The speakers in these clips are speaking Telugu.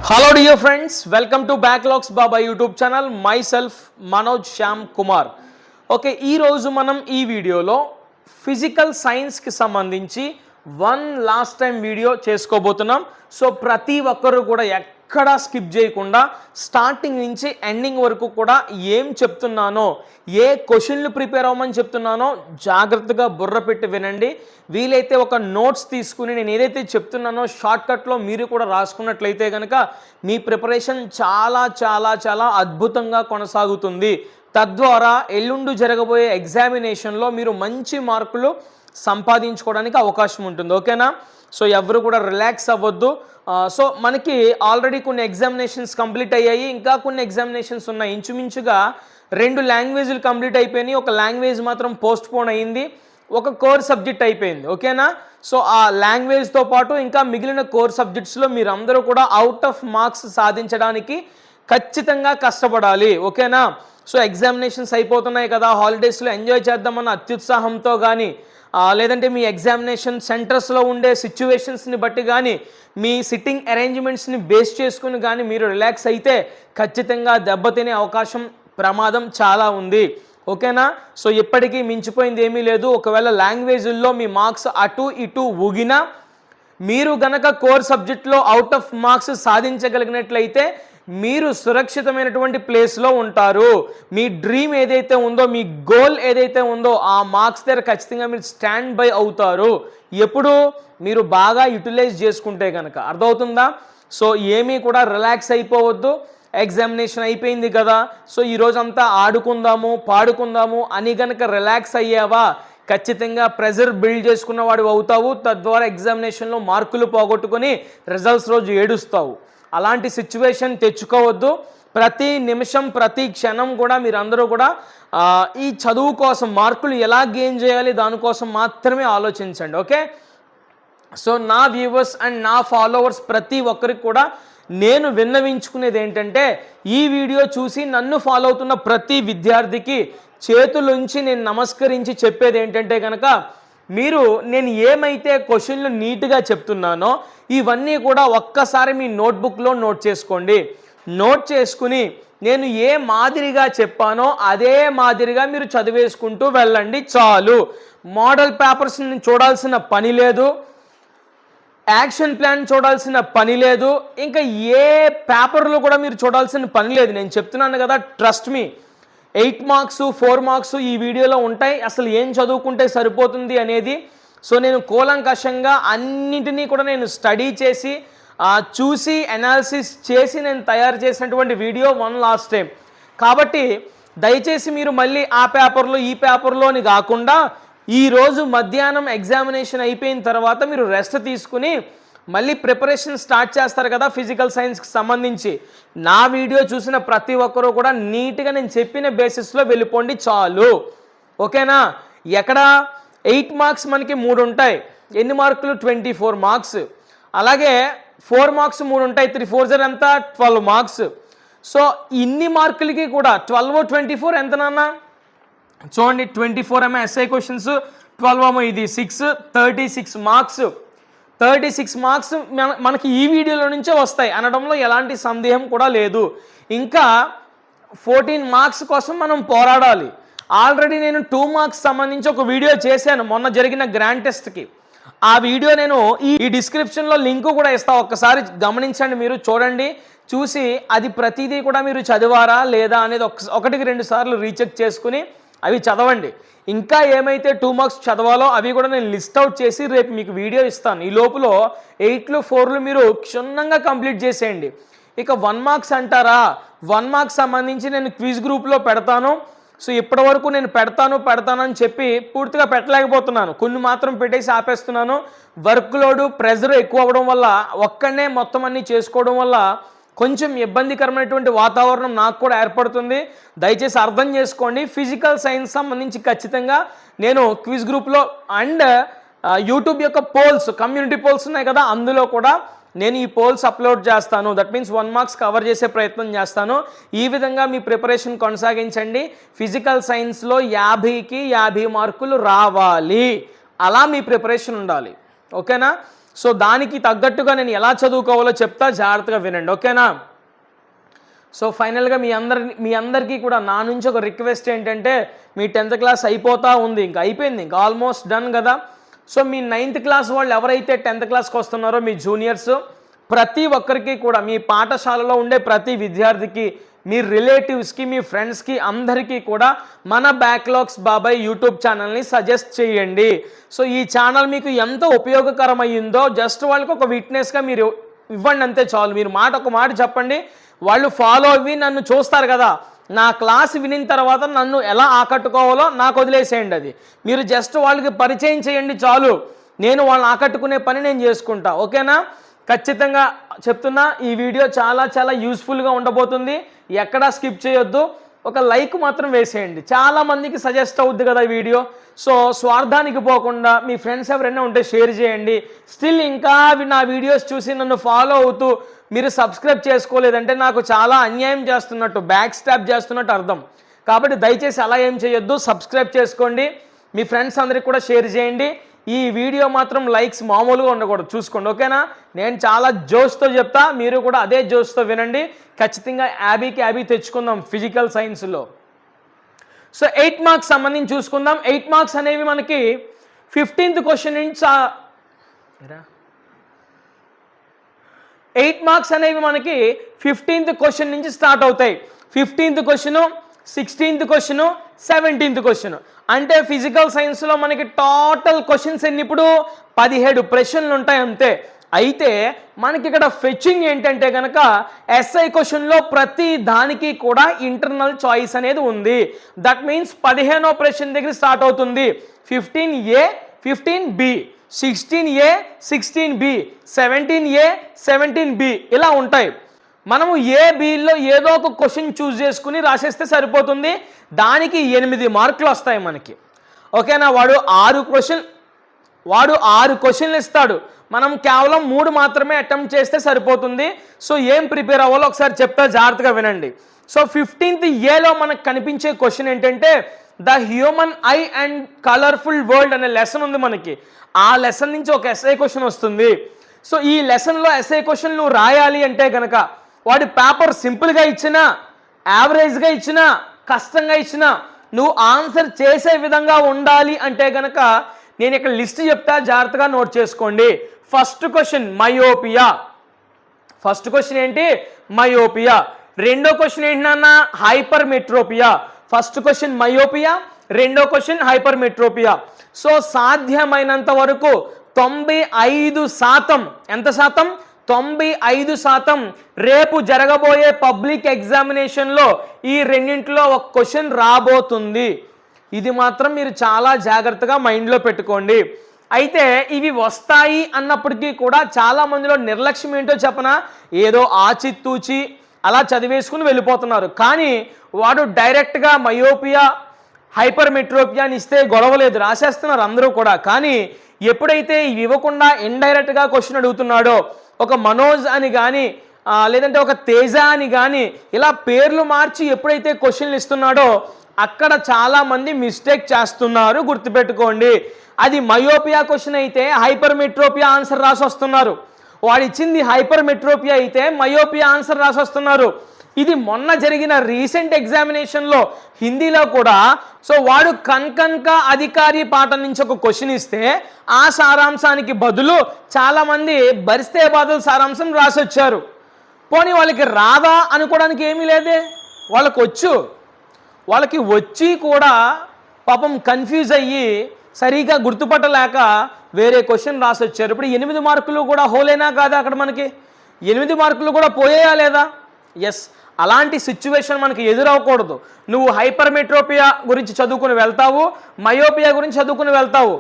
Hello dear friends, welcome to Backlogs Baba YouTube channel. Myself Manoj Shyam Kumar. Okay, ఈరోజు మనం ఈ వీడియోలో ఫిజికల్ సైన్స్కి సంబంధించి లాస్ట్ టైం వీడియో చేసుకోబోతున్నాం. సో ప్రతి ఒక్కరు కూడా ఎక్కడా స్కిప్ చేయకుండా స్టార్టింగ్ నుంచి ఎండింగ్ వరకు కూడా ఏం చెప్తున్నానో, ఏ క్వశ్చన్లు ప్రిపేర్ అవ్వమని చెప్తున్నానో జాగ్రత్తగా బుర్ర పెట్టి వినండి. వీలైతే ఒక నోట్స్ తీసుకుని నేను ఏదైతే చెప్తున్నానో షార్ట్కట్లో మీరు కూడా రాసుకున్నట్లయితే కనుక మీ ప్రిపరేషన్ చాలా చాలా చాలా అద్భుతంగా కొనసాగుతుంది. తద్వారా ఎల్లుండి జరగబోయే ఎగ్జామినేషన్లో మీరు మంచి మార్కులు సంపాదించుకోవడానికి అవకాశం ఉంటుంది. ఓకేనా? సో ఎవరు కూడా రిలాక్స్ అవ్వద్దు. సో మనకి ఆల్రెడీ కొన్ని ఎగ్జామినేషన్స్ కంప్లీట్ అయ్యాయి, ఇంకా కొన్ని ఎగ్జామినేషన్స్ ఉన్నాయి. ఇంచుమించుగా 2 లాంగ్వేజ్లు కంప్లీట్ అయిపోయినాయి, ఒక లాంగ్వేజ్ మాత్రం పోస్ట్ పోన్ అయ్యింది, ఒక కోర్ సబ్జెక్ట్ అయిపోయింది. ఓకేనా? సో ఆ లాంగ్వేజ్తో పాటు ఇంకా మిగిలిన కోర్ సబ్జెక్ట్స్లో మీరు అందరూ కూడా అవుట్ ఆఫ్ మార్క్స్ సాధించడానికి ఖచ్చితంగా కష్టపడాలి. ఓకేనా? సో ఎగ్జామినేషన్స్ అయిపోతున్నాయి కదా, హాలిడేస్లో ఎంజాయ్ చేద్దామన్న అత్యుత్సాహంతో కానీ, లేదంటే మీ ఎగ్జామినేషన్ సెంటర్స్లో ఉండే సిచ్యువేషన్స్ని బట్టి కానీ, మీ సిట్టింగ్ అరేంజ్మెంట్స్ని బేస్ చేసుకుని కానీ మీరు రిలాక్స్ అయితే ఖచ్చితంగా దెబ్బతినే అవకాశం, ప్రమాదం చాలా ఉంది. ఓకేనా? సో ఇప్పటికీ మించిపోయింది ఏమీ లేదు. ఒకవేళ లాంగ్వేజ్ల్లో మీ మార్క్స్ అటు ఇటు ఊగినా మీరు గనక కోర్ సబ్జెక్ట్లో అవుట్ ఆఫ్ మార్క్స్ సాధించగలిగినట్లయితే మీరు సురక్షితమైనటువంటి ప్లేస్లో ఉంటారు. మీ డ్రీమ్ ఏదైతే ఉందో, మీ గోల్ ఏదైతే ఉందో ఆ మార్క్స్ దగ్గర ఖచ్చితంగా మీరు స్టాండ్ బై అవుతారు. ఎప్పుడు మీరు బాగా యూటిలైజ్ చేసుకుంటే కనుక. అర్థమవుతుందా? సో ఏమీ కూడా రిలాక్స్ అయిపోవద్దు. ఎగ్జామినేషన్ అయిపోయింది కదా, సో ఈరోజంతా ఆడుకుందాము పాడుకుందాము అని కనుక రిలాక్స్ అయ్యావా ఖచ్చితంగా ప్రెజర్ బిల్డ్ చేసుకున్నవాడు అవుతావు. తద్వారా ఎగ్జామినేషన్లో మార్కులు పోగొట్టుకొని రిజల్ట్స్ రోజు ఏడుస్తావు. అలాంటి సిచ్యువేషన్ తెచ్చుకోవద్దు. ప్రతి నిమిషం ప్రతి క్షణం కూడా మీరందరూ కూడా ఈ చదువు కోసం మార్కులు ఎలా గెయిన్ చేయాలి దానికోసం మాత్రమే ఆలోచించండి. ఓకే? సో నా వ్యూవర్స్ అండ్ నా ఫాలోవర్స్ ప్రతి ఒక్కరికి కూడా నేను విన్నవించుకునేది ఏంటంటే, ఈ వీడియో చూసి నన్ను ఫాలో అవుతున్న ప్రతి విద్యార్థికి చేతులుంచి నేను నమస్కరించి చెప్పేది ఏంటంటే కనుక, మీరు నేను ఏమైతే క్వశ్చన్లు నీట్గా చెప్తున్నానో ఇవన్నీ కూడా ఒక్కసారి మీ నోట్బుక్లో నోట్ చేసుకోండి. నోట్ చేసుకుని నేను ఏ మాదిరిగా చెప్పానో అదే మాదిరిగా మీరు చదివేసుకుంటూ వెళ్ళండి చాలు. మోడల్ పేపర్స్ని చూడాల్సిన పని లేదు, యాక్షన్ ప్లాన్ చూడాల్సిన పని లేదు, ఇంకా ఏ పేపర్లో కూడా మీరు చూడాల్సిన పని లేదు. నేను చెప్తున్నాను కదా, ట్రస్ట్ మీ. 8 మార్క్స్ 4 మార్క్స్ ఈ వీడియోలో ఉంటాయి. అసలు ఏం చదువుకుంటే సరిపోతుంది అనేది సో నేను కూలంకషంగా అన్నింటినీ కూడా నేను స్టడీ చేసి చూసి అనాలిసిస్ చేసి నేను తయారు చేసినటువంటి వీడియో లాస్ట్ టైం. కాబట్టి దయచేసి మీరు మళ్ళీ ఆ పేపర్లో ఈ పేపర్లో అని కాకుండా ఈరోజు మధ్యాహ్నం ఎగ్జామినేషన్ అయిపోయిన తర్వాత మీరు రెస్ట్ తీసుకుని మళ్ళీ ప్రిపరేషన్ స్టార్ట్ చేస్తారు కదా ఫిజికల్ సైన్స్కి సంబంధించి. నా వీడియో చూసిన ప్రతి ఒక్కరూ కూడా నీట్గా నేను చెప్పిన బేసిస్లో వెళ్ళిపోండి చాలు. ఓకేనా? ఎక్కడ 8 మార్క్స్ మనకి 3 ఉంటాయి. ఎన్ని మార్కులు? 24 మార్క్స్. అలాగే 4 మార్క్స్ 3 ఉంటాయి. 3 4 జర్ ఎంత? 12 మార్క్స్. సో ఇన్ని మార్కులకి కూడా 12 24 ఎంత నాన్న? చూడండి, 24 ఏమో ఎస్ఐ క్వశ్చన్స్, 12 ఏమో ఇది 6, 36 మార్క్స్. 36 మార్క్స్ మనకి ఈ వీడియోలో నుంచే వస్తాయి అనడంలో ఎలాంటి సందేహం కూడా లేదు. ఇంకా 14 మార్క్స్ కోసం మనం పోరాడాలి. ఆల్రెడీ నేను 2 మార్క్స్ సంబంధించి ఒక వీడియో చేశాను మొన్న జరిగిన గ్రాండ్ టెస్ట్కి. ఆ వీడియో నేను ఈ డిస్క్రిప్షన్లో లింక్ కూడా ఇస్తాను, ఒక్కసారి గమనించండి, మీరు చూడండి. చూసి అది ప్రతిదీ కూడా మీరు చదివారా లేదా అనేది ఒకటికి 2 సార్లు రీచెక్ చేసుకుని అవి చదవండి. ఇంకా ఏమైతే 2 మార్క్స్ చదవాలో అవి కూడా నేను లిస్ట్ అవుట్ చేసి రేపు మీకు వీడియో ఇస్తాను. ఈ లోపల 8లు 4లు మీరు క్షుణ్ణంగా కంప్లీట్ చేసేయండి. ఇక 1 మార్క్స్ అంటారా, 1 మార్క్స్ సంబంధించి నేను క్విజ్ గ్రూప్లో పెడతాను. సో ఇప్పటి వరకు నేను పెడతానని చెప్పి పూర్తిగా పెట్టలేకపోతున్నాను, కొన్ని మాత్రం పెట్టేసి ఆపేస్తున్నాను. వర్క్ లోడ్ ప్రెజర్ ఎక్కువ అవ్వడం వల్ల ఒక్కడనే మొత్తం అన్నీ చేసుకోవడం వల్ల కొంచెం ఇబ్బందికరమైనటువంటి వాతావరణం నాకు కూడా ఏర్పడుతుంది. దయచేసి అర్థం చేసుకోండి. ఫిజికల్ సైన్స్ సంబంధించి ఖచ్చితంగా నేను క్విజ్ గ్రూప్లో అండ్ యూట్యూబ్ యొక్క పోల్స్, కమ్యూనిటీ పోల్స్ ఉన్నాయి కదా, అందులో కూడా నేను ఈ పోల్స్ అప్లోడ్ చేస్తాను. దట్ మీన్స్ 1 మార్క్స్ కవర్ చేసే ప్రయత్నం చేస్తాను. ఈ విధంగా మీ ప్రిపరేషన్ కొనసాగించండి. ఫిజికల్ సైన్స్లో 50కి 50 మార్కులు రావాలి, అలా మీ ప్రిపరేషన్ ఉండాలి. ఓకేనా? సో దానికి తగ్గట్టుగా నేను ఎలా చదువుకోవాలో చెప్తా, జాగ్రత్తగా వినండి, ఓకేనా? సో ఫైనల్గా మీ అందరికీ కూడా నా నుంచి ఒక రిక్వెస్ట్ ఏంటంటే, మీ 10th క్లాస్ అయిపోతూ ఉంది, ఇంకా అయిపోయింది, ఇంకా ఆల్మోస్ట్ డన్ కదా. సో మీ 9th క్లాస్ వాళ్ళు ఎవరైతే 10th క్లాస్కి వస్తున్నారో మీ జూనియర్స్, ప్రతి ఒక్కరికి కూడా మీ పాఠశాలలో ఉండే ప్రతి విద్యార్థికి, మీ రిలేటివ్స్కి, మీ ఫ్రెండ్స్కి అందరికీ కూడా మన బ్యాక్లాగ్స్ బాబాయ్ యూట్యూబ్ ఛానల్ని సజెస్ట్ చేయండి. సో ఈ ఛానల్ మీకు ఎంత ఉపయోగకరమైందో జస్ట్ వాళ్ళకి ఒక విట్నెస్గా మీరు ఇవ్వండి, అంతే చాలు. మీరు ఒక మాట చెప్పండి, వాళ్ళు ఫాలో అవ్వి నన్ను చూస్తారు కదా, నా క్లాస్ వినిన తర్వాత నన్ను ఎలా ఆకట్టుకోవాలో నాకు వదిలేసేయండి. అది మీరు జస్ట్ వాళ్ళకి పరిచయం చేయండి చాలు, నేను వాళ్ళని ఆకట్టుకునే పని నేను చేసుకుంటా, ఓకేనా? ఖచ్చితంగా చెప్తున్నా, ఈ వీడియో చాలా చాలా యూస్ఫుల్గా ఉండబోతుంది, ఎక్కడా స్కిప్ చేయొద్దు. ఒక లైక్ మాత్రం వేసేయండి, చాలామందికి సజెస్ట్ అవుద్ది కదా ఈ వీడియో. సో స్వార్థానికి పోకుండా మీ ఫ్రెండ్స్ ఎవరైనా ఉంటే షేర్ చేయండి. స్టిల్ ఇంకా నా వీడియోస్ చూసి నన్ను ఫాలో అవుతూ మీరు సబ్స్క్రైబ్ చేసుకోలేదంటే నాకు చాలా అన్యాయం చేస్తున్నట్టు, బ్యాక్ స్టాప్ చేస్తున్నట్టు అర్థం. కాబట్టి దయచేసి అలా ఏం చేయొద్దు, సబ్స్క్రైబ్ చేసుకోండి, మీ ఫ్రెండ్స్ అందరికి కూడా షేర్ చేయండి. ఈ వీడియో మాత్రం లైక్స్ మామూలుగా ఉండకూడదు, చూసుకోండి, ఓకేనా? నేను చాలా జోష్తో చెప్తా, మీరు కూడా అదే జోష్తో వినండి. ఖచ్చితంగా యాభీ తెచ్చుకుందాం ఫిజికల్ సైన్స్లో. సో 8 మార్క్స్ సంబంధించి చూసుకుందాం. 8 మార్క్స్ అనేవి మనకి 15th క్వశ్చన్ నుంచి 8 మార్క్స్ అనేవి మనకి 15th క్వశ్చన్ నుంచి స్టార్ట్ అవుతాయి. 15th question, 16th question, 17th question. అంటే ఫిజికల్ సైన్స్లో మనకి టోటల్ క్వశ్చన్స్ ఎన్ని ఇప్పుడు 17 ప్రశ్నలు ఉంటాయి అంతే. అయితే మనకి ఇక్కడ ఫెచ్చింగ్ ఏంటంటే కనుక ఎస్ఐ క్వశ్చన్లో ప్రతి దానికి కూడా ఇంటర్నల్ చాయిస్ అనేది ఉంది. దట్ మీన్స్ 15వ ప్రశ్న దగ్గర స్టార్ట్ అవుతుంది. 15A, 15B, 16A, 16B, 17A, 17B ఇలా ఉంటాయి. మనము ఏబిలో ఏదో ఒక క్వశ్చన్ చూస్ చేసుకుని రాసేస్తే సరిపోతుంది. దానికి 8 మార్కులు వస్తాయి మనకి, ఓకేనా? వాడు 6 క్వశ్చన్లు ఇస్తాడు, మనం కేవలం 3 మాత్రమే అటెంప్ట్ చేస్తే సరిపోతుంది. సో ఏం ప్రిపేర్ అవ్వాలో ఒకసారి చెప్తా, జాగ్రత్తగా వినండి. సో 15th ఏలో మనకు కనిపించే క్వశ్చన్ ఏంటంటే the human I and colourful world అనే లెసన్ ఉంది మనకి. ఆ లెసన్ నుంచి ఒక ఎస్ఐ క్వశ్చన్ వస్తుంది. సో ఈ లెసన్లో ఎస్ఐ క్వశ్చన్ నువ్వు రాయాలి అంటే కనుక వాడి పేపర్ సింపుల్గా ఇచ్చినా, యావరేజ్గా ఇచ్చినా, కష్టంగా ఇచ్చినా నువ్వు ఆన్సర్ చేసే విధంగా ఉండాలి అంటే కనుక నేను ఇక్కడ లిస్ట్ చెప్తా, జాగ్రత్తగా నోట్ చేసుకోండి. First question myopia. First question ఏంటి? మయోపియా. రెండో క్వశ్చన్ ఏంటి నాన్న? హైపర్ మెట్రోపియా. ఫస్ట్ క్వశ్చన్ మయోపియా, రెండో క్వశ్చన్ హైపర్ మెట్రోపియా. సో సాధ్యమైనంత వరకు 95%, ఎంత శాతం? 95% రేపు జరగబోయే పబ్లిక్ ఎగ్జామినేషన్లో ఈ రెండింటిలో ఒక క్వశ్చన్ రాబోతుంది. ఇది మాత్రం మీరు చాలా జాగ్రత్తగా మైండ్లో పెట్టుకోండి. అయితే ఇవి వస్తాయి అన్నప్పటికీ కూడా చాలా మందిలో నిర్లక్ష్యం ఏంటో చెప్పనా, ఏదో ఆచితూచి అలా చదివేసుకుని వెళ్ళిపోతున్నారు. కానీ వాడు డైరెక్ట్గా మయోపియా, హైపర్ మెట్రోపియా అని ఇస్తే గొడవలేదు, రాసేస్తున్నారు అందరూ కూడా. కానీ ఎప్పుడైతే ఇవి ఇవ్వకుండా ఇండైరెక్ట్గా క్వశ్చన్ అడుగుతున్నాడో, ఒక మనోజ్ అని కానీ లేదంటే ఒక తేజ అని కానీ ఇలా పేర్లు మార్చి ఎప్పుడైతే క్వశ్చన్లు ఇస్తున్నాడో అక్కడ చాలామంది మిస్టేక్ చేస్తున్నారు, గుర్తుపెట్టుకోండి. అది మయోపియా క్వశ్చన్ అయితే హైపర్ మెట్రోపియా ఆన్సర్ రాసి వస్తున్నారు. వాడు ఇచ్చింది హైపర్ మెట్రోపియా అయితే మయోపియా ఆన్సర్ రాసి వస్తున్నారు. ఇది మొన్న జరిగిన రీసెంట్ ఎగ్జామినేషన్లో హిందీలో కూడా. సో వాడు కన్కా అధికారి పాఠం నుంచి ఒక క్వశ్చన్ ఇస్తే ఆ సారాంశానికి బదులు చాలామంది బరిస్తే బాధలు సారాంశం రాసి వచ్చారు. పోనీ వాళ్ళకి రాదా అనుకోవడానికి ఏమీ లేదే, వాళ్ళకి వచ్చి కూడా పాపం కన్ఫ్యూజ్ అయ్యి సరిగా గుర్తుపట్టలేక వేరే క్వశ్చన్ రాసి వచ్చారు. ఇప్పుడు 8 మార్కులు కూడా హోలేనా కాదా? అక్కడ మనకి 8 మార్కులు కూడా పోయేయా లేదా? ఎస్, అలాంటి సిచ్యువేషన్ మనకి ఎదురవ్వకూడదు. నువ్వు హైపర్ మెట్రోపియా గురించి చదువుకుని వెళ్తావు, మయోపియా గురించి చదువుకుని వెళ్తావు.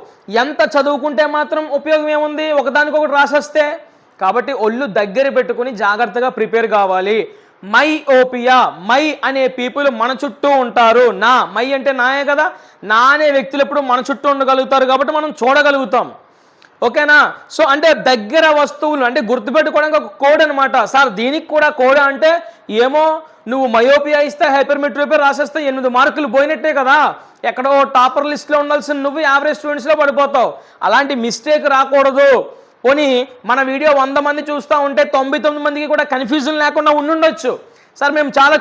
ఎంత చదువుకుంటే మాత్రం ఉపయోగం ఏముంది, ఒకదానికొకటి రాసేస్తే? కాబట్టి ఒళ్ళు దగ్గర పెట్టుకుని జాగ్రత్తగా ప్రిపేర్ కావాలి. మైఓపియా, మై అనే పీపుల్ మన చుట్టూ ఉంటారు. నా మై అంటే నాయే కదా, నా అనే వ్యక్తులు ఎప్పుడు మన చుట్టూ ఉండగలుగుతారు కాబట్టి మనం చూడగలుగుతాం, ఓకేనా? సో అంటే దగ్గర వస్తువులు అంటే గుర్తుపెట్టుకోవడానికి ఒక కోడ్ అనమాట. సార్ దీనికి కూడా కోడ్ అంటే ఏమో, నువ్వు మయోపియా ఇస్తే హైపర్ మెట్రోపియా రాసేస్తే 8 మార్కులు పోయినట్టే కదా, ఎక్కడో టాపర్ లిస్ట్లో ఉండాల్సిన నువ్వు యావరేజ్ స్టూడెంట్స్లో పడిపోతావు. అలాంటి మిస్టేక్ రాకూడదు. పోనీ మన వీడియో 100 మంది చూస్తూ ఉంటే 99 మందికి కూడా కన్ఫ్యూజన్ లేకుండా ఉండుండొచ్చు. సార్ మేము చాలా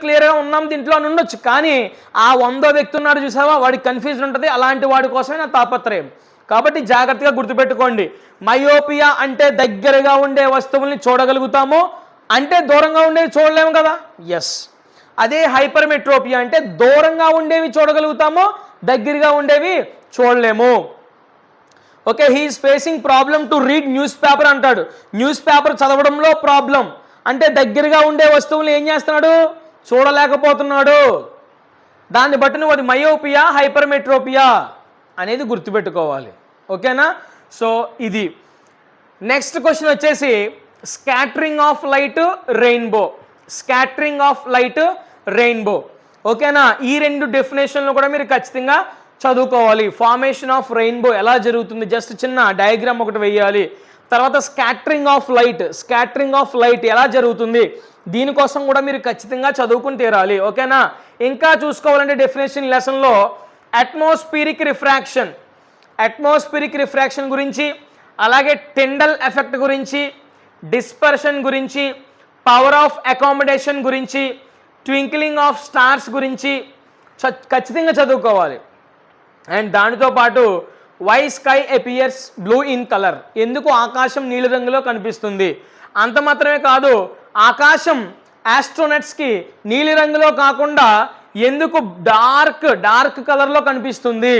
క్లియర్గా ఉన్నాం దీంట్లో అని ఉండొచ్చు. కానీ ఆ 100 వ్యక్తి ఉన్నాడు చూసావా, వాడికి కన్ఫ్యూజన్ ఉంటుంది. అలాంటి వాడి కోసమే నా తాపత్రయం. కాబట్టి జాగ్రత్తగా గుర్తుపెట్టుకోండి. మయోపియా అంటే దగ్గరగా ఉండే వస్తువుల్ని చూడగలుగుతాము, అంటే దూరంగా ఉండేవి చూడలేము కదా. ఎస్. అదే హైపర్మెట్రోపియా అంటే దూరంగా ఉండేవి చూడగలుగుతాము, దగ్గరగా ఉండేవి చూడలేము. Okay, he's facing problem to read newspaper అంటాడు. న్యూస్ పేపర్ చదవడంలో ప్రాబ్లం అంటే దగ్గరగా ఉండే వస్తువులు ఏం చేస్తున్నాడు, చూడలేకపోతున్నాడు. దాన్ని బట్టి నువ్వు అది మయోపియా హైపర్మెట్రోపియా అనేది గుర్తుపెట్టుకోవాలి. ఓకేనా. సో ఇది నెక్స్ట్ క్వశ్చన్ వచ్చేసి scattering of light rainbow. Scattering of light rainbow. ఓకేనా. ఈ రెండు డెఫినేషన్లు కూడా మీరు ఖచ్చితంగా చదువుకోవాలి. ఫార్మేషన్ ఆఫ్ రెయిన్బో ఎలా జరుగుతుంది, జస్ట్ చిన్న డయాగ్రామ్ ఒకటి వేయాలి. తర్వాత scattering of light, scattering of light ఎలా జరుగుతుంది, దీనికోసం కూడా మీరు ఖచ్చితంగా చదువుకుని తీరాలి. ఓకేనా. ఇంకా చూసుకోవాలంటే డెఫినేషన్ లెసన్లో అట్మాస్ఫిరిక్ రిఫ్రాక్షన్, అట్మాస్ఫిరిక్ రిఫ్రాక్షన్ గురించి, అలాగే టెండల్ ఎఫెక్ట్ గురించి, డిస్పర్షన్ గురించి, పవర్ ఆఫ్ అకామిడేషన్ గురించి, ట్వింక్లింగ్ ఆఫ్ స్టార్స్ గురించి ఖచ్చితంగా చదువుకోవాలి. అండ్ దానితో పాటు why sky appears blue in colour, ఎందుకు ఆకాశం నీలి రంగులో కనిపిస్తుంది. అంత మాత్రమే కాదు, ఆకాశం ఆస్ట్రోనట్స్కి నీలి రంగులో కాకుండా ఎందుకు డార్క్ కలర్లో కనిపిస్తుంది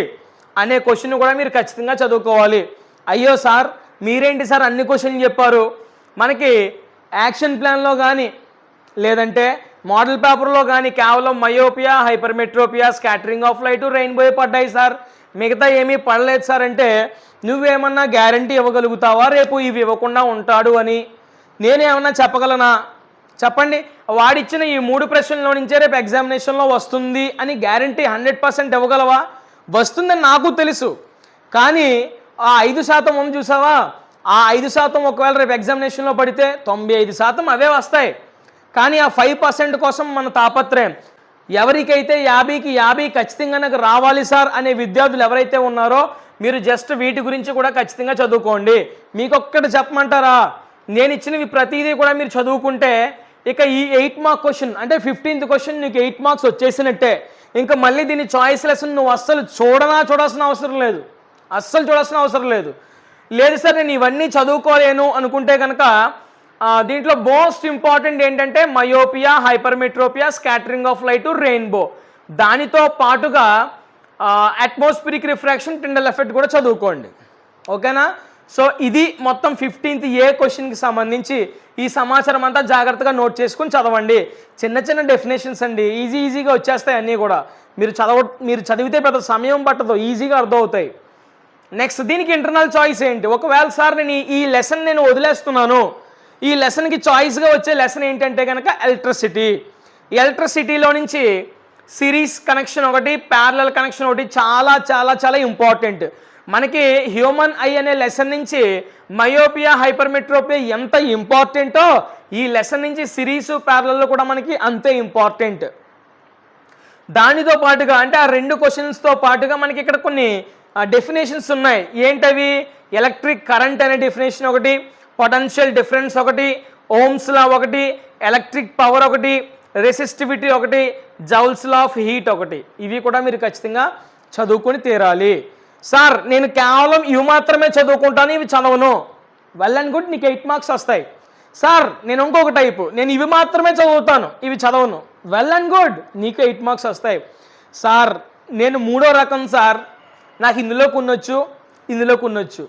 అనే క్వశ్చన్ కూడా మీరు ఖచ్చితంగా చదువుకోవాలి. అయ్యో సార్ మీరేంటి సార్ అన్ని క్వశ్చన్లు చెప్పారు, మనకి యాక్షన్ ప్లాన్లో కానీ లేదంటే మోడల్ పేపర్లో కానీ కేవలం myopia hypermetropia scattering of light rainbow పడ్డాయి సార్, మిగతా ఏమీ పడలేదు సార్ అంటే నువ్వేమన్నా గ్యారంటీ ఇవ్వగలుగుతావా రేపు ఇవి ఇవ్వకుండా ఉంటాడు అని? నేనేమన్నా చెప్పగలనా? చెప్పండి. వాడిచ్చిన ఈ 3 ప్రశ్నల్లో నుంచే రేపు ఎగ్జామినేషన్లో వస్తుంది అని గ్యారంటీ 100% ఇవ్వగలవా? వస్తుందని నాకు తెలుసు, కానీ ఆ 5% ఉంది చూసావా, ఆ 5% ఒకవేళ రేపు ఎగ్జామినేషన్లో పడితే 95% అవే వస్తాయి. కానీ ఆ 5% కోసం మన తాపత్రయం. ఎవరికైతే 50కి 50 ఖచ్చితంగా నాకు రావాలి సార్ అనే విద్యార్థులు ఎవరైతే ఉన్నారో మీరు జస్ట్ వీటి గురించి కూడా ఖచ్చితంగా చదువుకోండి. మీకు ఒక్కటి చెప్పమంటారా, నేను ఇచ్చినవి ప్రతిదీ కూడా మీరు చదువుకుంటే ఇక ఈ 8 మార్క్ క్వశ్చన్ అంటే 15th క్వశ్చన్ నీకు 8 మార్క్స్ వచ్చేసినట్టే. ఇంకా మళ్ళీ దీన్ని చాయిస్ లెసన్ నువ్వు అస్సలు చూడాల్సిన అవసరం లేదు, అస్సలు చూడాల్సిన అవసరం లేదు. లేదు సార్ నేను ఇవన్నీ చదువుకోలేను అనుకుంటే కనుక దీంట్లో మోస్ట్ ఇంపార్టెంట్ ఏంటంటే myopia hypermetropia scattering of light rainbow, దానితో పాటుగా అట్మాస్ఫిరిక్ రిఫ్రాక్షన్ టెండల్ ఎఫెక్ట్ కూడా చదువుకోండి. ఓకేనా. సో ఇది మొత్తం 15th ఏ క్వశ్చన్కి సంబంధించి ఈ సమాచారం అంతా జాగ్రత్తగా నోట్ చేసుకుని చదవండి. చిన్న డెఫినేషన్స్ అండి, ఈజీగా వచ్చేస్తాయి అన్నీ కూడా. మీరు చదివితే పెద్ద సమయం పట్టదు, ఈజీగా అర్థమవుతాయి. నెక్స్ట్ దీనికి ఇంటర్నల్ చాయిస్ ఏంటి, ఒకవేళ సార్ నేను ఈ లెసన్ నేను వదిలేస్తున్నాను, ఈ లెసన్కి చాయిస్గా వచ్చే లెసన్ ఏంటంటే కనుక ఎలక్ట్రిసిటీ. ఎలక్ట్రిసిటీలో నుంచి సిరీస్ కనెక్షన్ ఒకటి, ప్యారలల్ కనెక్షన్ ఒకటి చాలా చాలా చాలా ఇంపార్టెంట్. మనకి హ్యూమన్ ఐ అనే లెసన్ నుంచి మయోపియా హైపర్మెట్రోపియా ఎంత ఇంపార్టెంటో ఈ లెసన్ నుంచి సిరీస్ ప్యారలల్ కూడా మనకి అంతే ఇంపార్టెంట్. దానితో పాటుగా అంటే ఆ 2 క్వశ్చన్స్తో పాటుగా మనకి ఇక్కడ కొన్ని డెఫినేషన్స్ ఉన్నాయి. ఏంటవి, ఎలక్ట్రిక్ కరెంట్ అనే డెఫినేషన్ ఒకటి, పొటెన్షియల్ డిఫరెన్స్ ఒకటి, ఓమ్స్ లా ఒకటి, ఎలక్ట్రిక్ పవర్ ఒకటి, రెసిస్టివిటీ ఒకటి, జౌల్స్ లా ఆఫ్ హీట్ ఒకటి. ఇవి కూడా మీరు ఖచ్చితంగా చదువుకొని తీరాలి. సార్ నేను కేవలం ఇవి మాత్రమే చదువుకుంటాను ఇవి చదవను, వెల్ అండ్ గుడ్, నీకు 8 మార్క్స్ వస్తాయి. సార్ నేను ఇంకొక టైపు, నేను ఇవి మాత్రమే చదువుతాను ఇవి చదవను, వెల్ అండ్ గుడ్, నీకు 8 మార్క్స్ వస్తాయి. సార్ నేను 3వ రకం సార్, నాకు ఇందులో కొనొచ్చు ఇందులో కొనొచ్చు,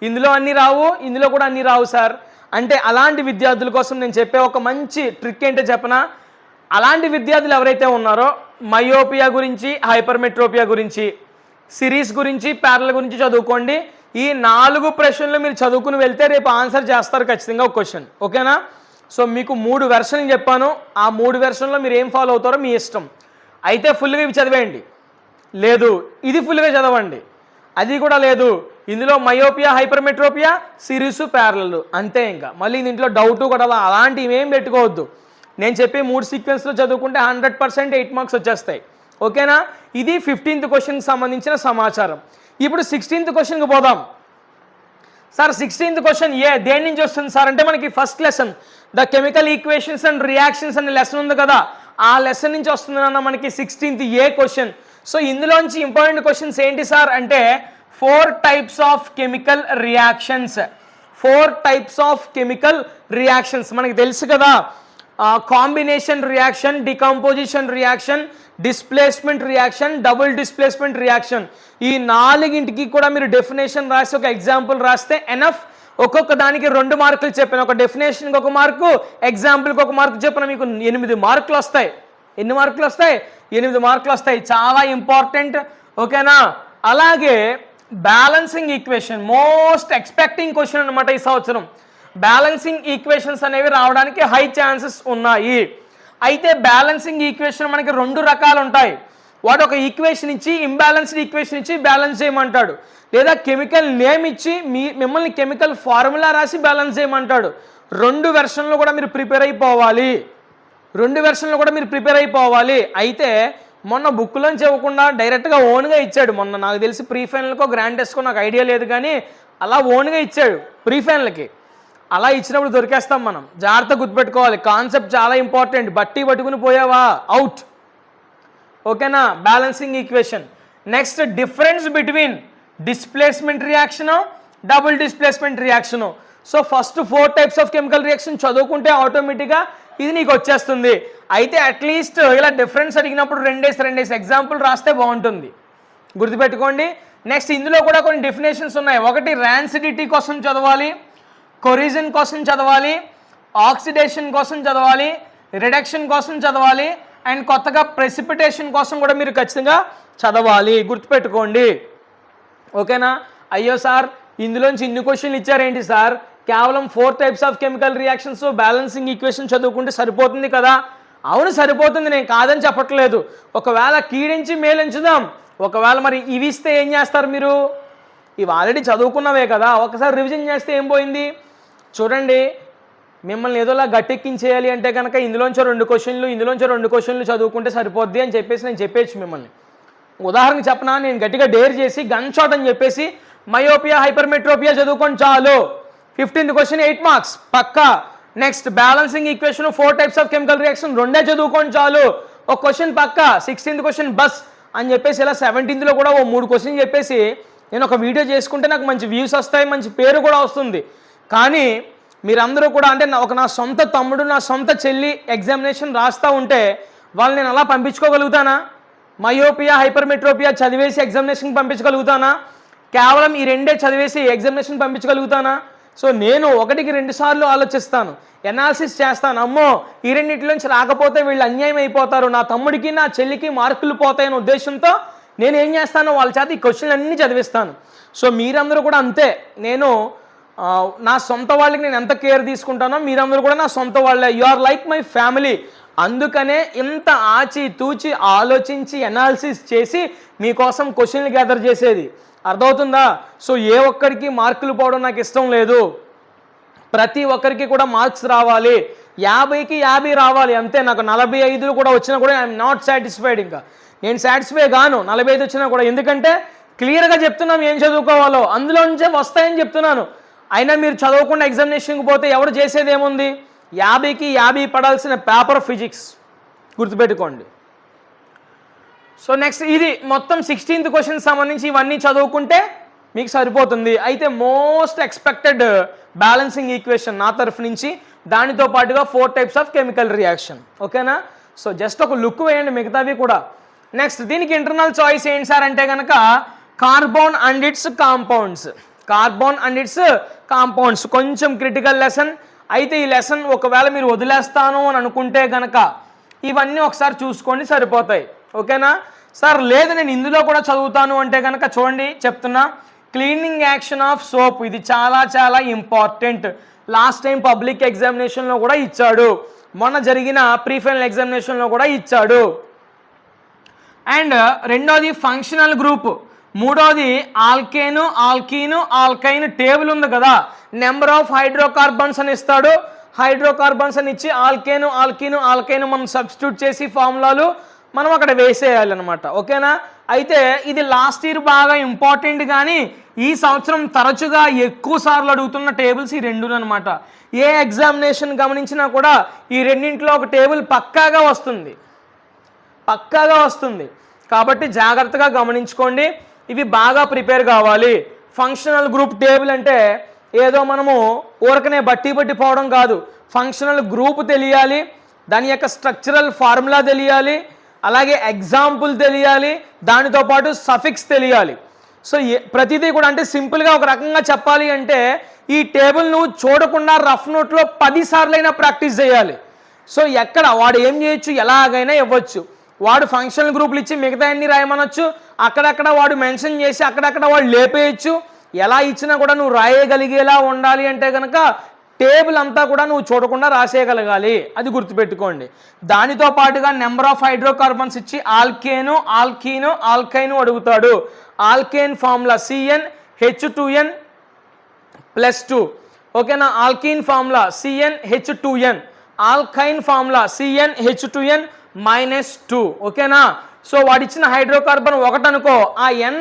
ఇందులో అన్నీ రావు ఇందులో కూడా అన్నీ రావు సార్ అంటే అలాంటి విద్యార్థుల కోసం నేను చెప్పే ఒక మంచి ట్రిక్ ఏంటో చెప్పనా. అలాంటి విద్యార్థులు ఎవరైతే ఉన్నారో మయోపియా గురించి హైపర్మెట్రోపియా గురించి సిరీస్ గురించి ప్యారలల్ గురించి చదువుకోండి. ఈ 4 ప్రశ్నలు మీరు చదువుకుని వెళ్తే రేపు ఆన్సర్ చేస్తారు ఖచ్చితంగా ఒక క్వశ్చన్. ఓకేనా. సో మీకు 3 వెర్షన్లు చెప్పాను, ఆ 3 వెర్షన్లో మీరు ఏం ఫాలో అవుతారో మీ ఇష్టం. అయితే ఫుల్గా ఇవి చదివేయండి, లేదు ఇది ఫుల్గా చదవండి, అది కూడా లేదు ఇందులో మయోపియా హైపర్మెట్రోపియా సిరీస్ ప్యారలల్ అంతే. ఇంకా మళ్ళీ దీంట్లో డౌట్ కూడా అలాంటివి ఏం పెట్టుకోవద్దు. నేను చెప్పి 3 సీక్వెన్స్లో చదువుకుంటే 100% 8 మార్క్స్ వచ్చేస్తాయి. ఓకేనా. ఇది 15th క్వశ్చన్కి సంబంధించిన సమాచారం. ఇప్పుడు 16th క్వశ్చన్కి పోదాం. సార్ 16th క్వశ్చన్ ఏ దేని నుంచి వస్తుంది సార్ అంటే మనకి first lesson the chemical equations and reactions అనే లెసన్ ఉంది కదా, ఆ లెసన్ నుంచి వస్తుంది అన్న మనకి 16th ఏ క్వశ్చన్. సో ఇందులోంచి ఇంపార్టెంట్ క్వశ్చన్స్ ఏంటి సార్ అంటే 4 types of chemical reactions. 4 types of chemical reactions మనకి తెలుసు కదా, combination reaction, decomposition reaction, displacement reaction, double displacement reaction. ఈ 4గింటికి కూడా మీరు డెఫినేషన్ రాసి ఒక ఎగ్జాంపుల్ రాస్తే ఎనఫ్. ఒక్కొక్క దానికి 2 మార్కులు చెప్పిన, ఒక డెఫినేషన్కి 1 మార్కు, ఎగ్జాంపుల్కి 1 మార్కు చెప్పిన మీకు 8 మార్కులు వస్తాయి. ఎన్ని మార్కులు వస్తాయి? 8 మార్కులు వస్తాయి. చాలా ఇంపార్టెంట్, ఓకేనా. అలాగే balancing equation most expecting question అనమాట ఈ సంవత్సరం. బ్యాలెన్సింగ్ ఈక్వేషన్స్ అనేవి రావడానికి హై ఛాన్సెస్ ఉన్నాయి. అయితే బ్యాలెన్సింగ్ ఈక్వేషన్ మనకి 2 రకాలు ఉంటాయి. వాడు ఒక ఈక్వేషన్ ఇచ్చి ఇంబ్యాలెన్స్డ్ ఈక్వేషన్ ఇచ్చి బ్యాలెన్స్ చేయమంటాడు, లేదా కెమికల్ నేమ్ ఇచ్చి మిమ్మల్ని కెమికల్ ఫార్ములా రాసి బ్యాలెన్స్ చేయమంటాడు. 2 వెర్షన్లు కూడా మీరు ప్రిపేర్ అయిపోవాలి. 2 వెర్షన్లు కూడా మీరు ప్రిపేర్ అయిపోవాలి. అయితే మొన్న బుక్లోంచి ఇవ్వకుండా డైరెక్ట్గా ఓన్గా ఇచ్చాడు. మొన్న నాకు తెలిసి ప్రీ ఫైనల్కో గ్రాండ్ టెస్ట్కో నాకు ఐడియా లేదు, కానీ అలా ఓన్గా ఇచ్చాడు ప్రీ ఫైనల్కి. అలా ఇచ్చినప్పుడు దొరికేస్తాం మనం. జాగ్రత్త గుర్తుపెట్టుకోవాలి, కాన్సెప్ట్ చాలా ఇంపార్టెంట్. బట్టి పట్టుకుని పోయావా అవుట్, ఓకేనా. Balancing equation. Next difference between displacement reaction, double displacement reaction. So first 4 types of chemical reaction చదువుకుంటే ఆటోమేటిక్గా ఇది నీకు వచ్చేస్తుంది. అయితే అట్లీస్ట్ ఇలా డిఫరెన్స్ అడిగినప్పుడు 2 ఎగ్జాంపుల్ రాస్తే బాగుంటుంది, గుర్తుపెట్టుకోండి. నెక్స్ట్ ఇందులో కూడా కొన్ని డెఫినేషన్స్ ఉన్నాయి. ఒకటి ర్యాన్సిడిటీ కోసం చదవాలి, కొరిజన్ కోసం చదవాలి, ఆక్సిడేషన్ కోసం చదవాలి, రిడక్షన్ కోసం చదవాలి, అండ్ కొత్తగా ప్రెసిపిటేషన్ కోసం కూడా మీరు ఖచ్చితంగా చదవాలి, గుర్తుపెట్టుకోండి, ఓకేనా. అయ్యో సార్ ఇందులోంచి ఇన్ని క్వశ్చన్లు ఇచ్చారేంటి సార్, కేవలం 4 types of chemical reactions balancing equation చదువుకుంటే సరిపోతుంది కదా. అవును సరిపోతుంది, నేను కాదని చెప్పట్లేదు. ఒకవేళ కీడించి మేలించుదాం, ఒకవేళ మరి ఇవి ఇస్తే ఏం చేస్తారు మీరు? ఇవి ఆల్రెడీ చదువుకున్నవే కదా, ఒకసారి రివిజన్ చేస్తే ఏం పోయింది? చూడండి, మిమ్మల్ని ఏదోలా గట్టెక్కించేయాలి అంటే కనుక ఇందులోంచో 2 క్వశ్చన్లు, ఇందులోంచో 2 క్వశ్చన్లు చదువుకుంటే సరిపోద్ది అని చెప్పేసి నేను చెప్పేచ్చు మిమ్మల్ని. ఉదాహరణకి చెప్పనా, నేను గట్టిగా డేర్ చేసి గన్ షాట్ అని చెప్పేసి మయోపియా హైపర్మెట్రోపియా చదువుకొని చాలు, 15th క్వశ్చన్ 8 మార్క్స్ పక్కా. Next balancing equation 4 types of chemical reaction 2 చదువుకొని చాలు, ఒక క్వశ్చన్ పక్కా. 16th క్వశ్చన్ బస్ అని చెప్పేసి ఇలా 17th కూడా ఓ 3 క్వశ్చన్ చెప్పేసి నేను ఒక వీడియో చేసుకుంటే నాకు మంచి వ్యూస్ వస్తాయి, మంచి పేరు కూడా వస్తుంది. కానీ మీరందరూ కూడా అంటే నా సొంత తమ్ముడు, నా సొంత చెల్లి ఎగ్జామినేషన్ రాస్తూ ఉంటే వాళ్ళు నేను అలా పంపించుకోగలుగుతానా? మయోపియా హైపర్మెట్రోపియా చదివేసి ఎగ్జామినేషన్కి పంపించగలుగుతానా? కేవలం ఈ 2 చదివేసి ఎగ్జామినేషన్ పంపించగలుగుతానా? సో నేను 1కి 2 సార్లు ఆలోచిస్తాను, ఎనాలిసిస్ చేస్తాను. అమ్మో ఈ 2 రాకపోతే వీళ్ళు అన్యాయం అయిపోతారు, నా తమ్ముడికి నా చెల్లికి మార్కులు పోతాయనే ఉద్దేశంతో నేను ఏం చేస్తాను, వాళ్ళ చేత ఈ క్వశ్చన్లు అన్నీ చదివిస్తాను. సో మీరందరూ కూడా అంతే. నేను నా సొంత వాళ్ళకి నేను ఎంత కేర్ తీసుకుంటానో మీరందరూ కూడా నా సొంత వాళ్ళే. You are like my family. అందుకనే ఇంత ఆచి తూచి ఆలోచించి ఎనాలిసిస్ చేసి మీకోసం క్వశ్చన్లు గ్యాదర్ చేసేది, అర్థమవుతుందా? సో ఏ ఒక్కరికి మార్కులు పోవడం నాకు ఇష్టం లేదు. ప్రతి ఒక్కరికి కూడా మార్క్స్ రావాలి, 50కి 50 రావాలి అంతే. నాకు 45 కూడా వచ్చినా కూడా ఐఎమ్ నాట్ సాటిస్ఫైడ్. ఇంకా నేను సాటిస్ఫై గాను 45 వచ్చినా కూడా, ఎందుకంటే క్లియర్గా చెప్తున్నాం ఏం చదువుకోవాలో, అందులో నుంచే వస్తాయని చెప్తున్నాను. అయినా మీరు చదవకుండా ఎగ్జామినేషన్కి పోతే ఎవరు చేసేది ఏముంది? 50కి 50 పడాల్సిన పేపర్ ఫిజిక్స్, గుర్తుపెట్టుకోండి. సో నెక్స్ట్ ఇది మొత్తం 16th క్వశ్చన్ సంబంధించి ఇవన్నీ చదువుకుంటే మీకు సరిపోతుంది. అయితే మోస్ట్ ఎక్స్పెక్టెడ్ బ్యాలెన్సింగ్ ఈక్వేషన్ నా తరఫు నుంచి, దానితో పాటుగా 4 types ఆఫ్ కెమికల్ రియాక్షన్, ఓకేనా. సో జస్ట్ ఒక లుక్ వేయండి మిగతావి కూడా. నెక్స్ట్ దీనికి ఇంటర్నల్ చాయిస్ ఏంటి సార్ అంటే కనుక carbon and it's compounds. Carbon and it's compounds కొంచెం క్రిటికల్ లెసన్. అయితే ఈ లెసన్ ఒకవేళ మీరు వదిలేస్తాను అని అనుకుంటే కనుక ఇవన్నీ ఒకసారి చూసుకోండి, సరిపోతాయి, ఓకేనా. సార్ లేదు నేను ఇందులో కూడా చదువుతాను అంటే కనుక చూడండి చెప్తున్నా, క్లీనింగ్ యాక్షన్ ఆఫ్ సోప్. ఇది చాలా చాలా ఇంపార్టెంట్. లాస్ట్ టైం పబ్లిక్ ఎగ్జామినేషన్లో కూడా ఇచ్చాడు, మొన్న జరిగిన ప్రీ ఫైనల్ ఎగ్జామినేషన్లో కూడా ఇచ్చాడు. అండ్ రెండోది ఫంక్షనల్ గ్రూప్, మూడోది ఆల్కేను ఆల్కీను ఆల్కైన్ టేబుల్ ఉంది కదా, నెంబర్ ఆఫ్ హైడ్రోకార్బన్స్ అని ఇస్తాడు. హైడ్రోకార్బన్స్ అని ఇచ్చి ఆల్కేను ఆల్కీను ఆల్కైను మనం సబ్స్టిట్యూట్ చేసి ఫార్ములాలు మనం అక్కడ వేసేయాలన్నమాట. ఓకేనా? అయితే ఇది లాస్ట్ ఇయర్ బాగా ఇంపార్టెంట్, కానీ ఈ సంవత్సరం తరచుగా ఎక్కువ సార్లు అడుగుతున్న టేబుల్స్ ఈ రెండు అనమాట. ఏ ఎగ్జామినేషన్ గమనించినా కూడా ఈ రెండింటిలో ఒక టేబుల్ పక్కాగా వస్తుంది. కాబట్టి జాగ్రత్తగా గమనించుకోండి, ఇవి బాగా ప్రిపేర్ కావాలి. ఫంక్షనల్ గ్రూప్ టేబుల్ అంటే ఏదో మనము ఊరకనే బట్టి పోవడం కాదు. ఫంక్షనల్ గ్రూప్ తెలియాలి, దాని యొక్క స్ట్రక్చరల్ ఫార్ములా తెలియాలి, అలాగే ఎగ్జాంపుల్ తెలియాలి, దానితో పాటు సఫిక్స్ తెలియాలి. సో ప్రతిదీ కూడా అంటే సింపుల్గా ఒక రకంగా చెప్పాలి అంటే ఈ టేబుల్ నువ్వు చూడకుండా రఫ్ నోట్లో 10 సార్లైనా ప్రాక్టీస్ చేయాలి. సో ఎక్కడ వాడు ఏం చేయొచ్చు, ఎలాగైనా ఇవ్వచ్చు. వాడు ఫంక్షనల్ గ్రూపులు ఇచ్చి మిగతా అన్ని రాయమనొచ్చు, అక్కడక్కడ వాడు మెన్షన్ చేసి అక్కడక్కడ వాడు లేపేయచ్చు. ఎలా ఇచ్చినా కూడా నువ్వు రాయగలిగేలా ఉండాలి అంటే కనుక టేబుల్ అంతా కూడా నువ్వు చూడకుండా రాసేయగలగాలి, అది గుర్తుపెట్టుకోండి. దానితో పాటుగా నెంబర్ ఆఫ్ హైడ్రోకార్బన్స్ ఇచ్చి ఆల్కేను, ఆల్కీను, ఆల్కైను అడుగుతాడు. Alkane formula CnH2n+2. ఓకేనా? Alkyne formula CnH2n, ఆల్కైన్ formula CnH2n-2. ఓకేనా? సో వాడిచ్చిన హైడ్రోకార్బన్ 1 అనుకో, ఆ n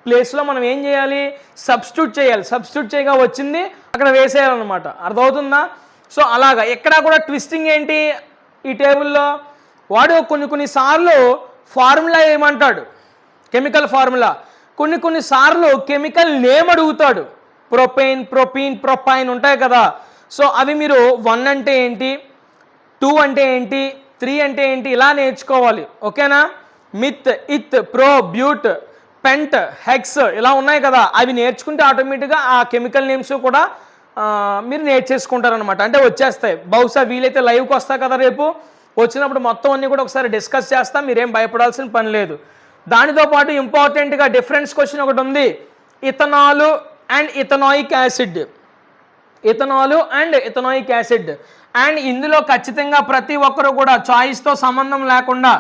ప్లేస్లో మనం ఏం చేయాలి, సబ్స్టిట్యూట్ చేయాలి. సబ్స్టిట్యూట్ చేయగా వచ్చింది అక్కడ వేసేయాలన్నమాట. అర్థమవుతుందా? సో అలాగా ఎక్కడా కూడా ట్విస్టింగ్ ఏంటి ఈ టేబుల్లో, వాడు కొన్ని సార్లు ఫార్ములా ఏమంటాడు, కెమికల్ ఫార్ములా, కొన్ని సార్లు కెమికల్ నేమ్ అడుగుతాడు. ప్రొపెయిన్, ప్రొపీన్, ప్రొపైన్ ఉంటాయి కదా. సో అవి మీరు 1 అంటే ఏంటి, 2 అంటే ఏంటి, 3 అంటే ఏంటి ఇలా నేర్చుకోవాలి. ఓకేనా? మిత్, ఇత్, ప్రో, బ్యూట్, పెంట్, హెక్స్ ఇలా ఉన్నాయి కదా, అవి నేర్చుకుంటే ఆటోమేటిక్గా ఆ కెమికల్ నేమ్స్ కూడా మీరు నేర్చేసుకుంటారనమాట. అంటే వచ్చేస్తాయి. బహుశా వీలైతే లైవ్కి వస్తా కదా రేపు, వచ్చినప్పుడు మొత్తం అన్నీ కూడా ఒకసారి డిస్కస్ చేస్తాం, మీరేం భయపడాల్సిన పని లేదు. దానితో పాటు ఇంపార్టెంట్గా డిఫరెన్స్ క్వశ్చన్ ఒకటి ఉంది, ఇథనాలు అండ్ ఇథనాయిక్ యాసిడ్. అండ్ ఇందులో ఖచ్చితంగా ప్రతి ఒక్కరు కూడా చాయిస్తో సంబంధం లేకుండా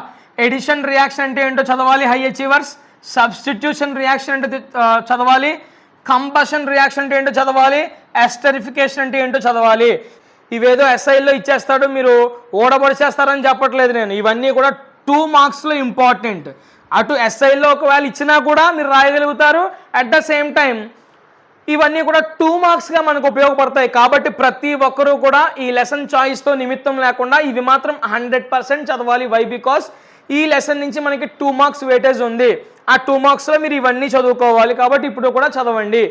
ఎడిషన్ రియాక్షన్ అంటే ఏంటో చదవాలి హై అచీవర్స్, సబ్స్టిట్యూషన్ రియాక్షన్ అంటే చదవాలి, కంబషన్ రియాక్షన్ అంటే ఏంటో చదవాలి, ఎస్టరిఫికేషన్ అంటే ఏంటో చదవాలి. ఇవేదో ఎస్ఐల్లో ఇచ్చేస్తాడు మీరు ఓడబడిచేస్తారని చెప్పట్లేదు నేను, ఇవన్నీ కూడా 2 మార్క్స్లో ఇంపార్టెంట్. అటు ఎస్ఐల్లో ఒకవేళ ఇచ్చినా కూడా మీరు రాయగలుగుతారు, అట్ ద సేమ్ టైం ఇవన్నీ కూడా 2 మార్క్స్గా మనకు ఉపయోగపడతాయి. కాబట్టి ప్రతి ఒక్కరూ కూడా ఈ లెసన్ చాయిస్తో నిమిత్తం లేకుండా ఇవి మాత్రం 100% చదవాలి. వై? బికాస్ ఈ లెసన్ నుంచి మనకి 2 మార్క్స్ వెయిటేజ్ ఉంది. ఆ 2 మార్క్స్లో మీరు ఇవన్నీ చదువుకోవాలి. కాబట్టి ఇప్పుడు కూడా చదవండి.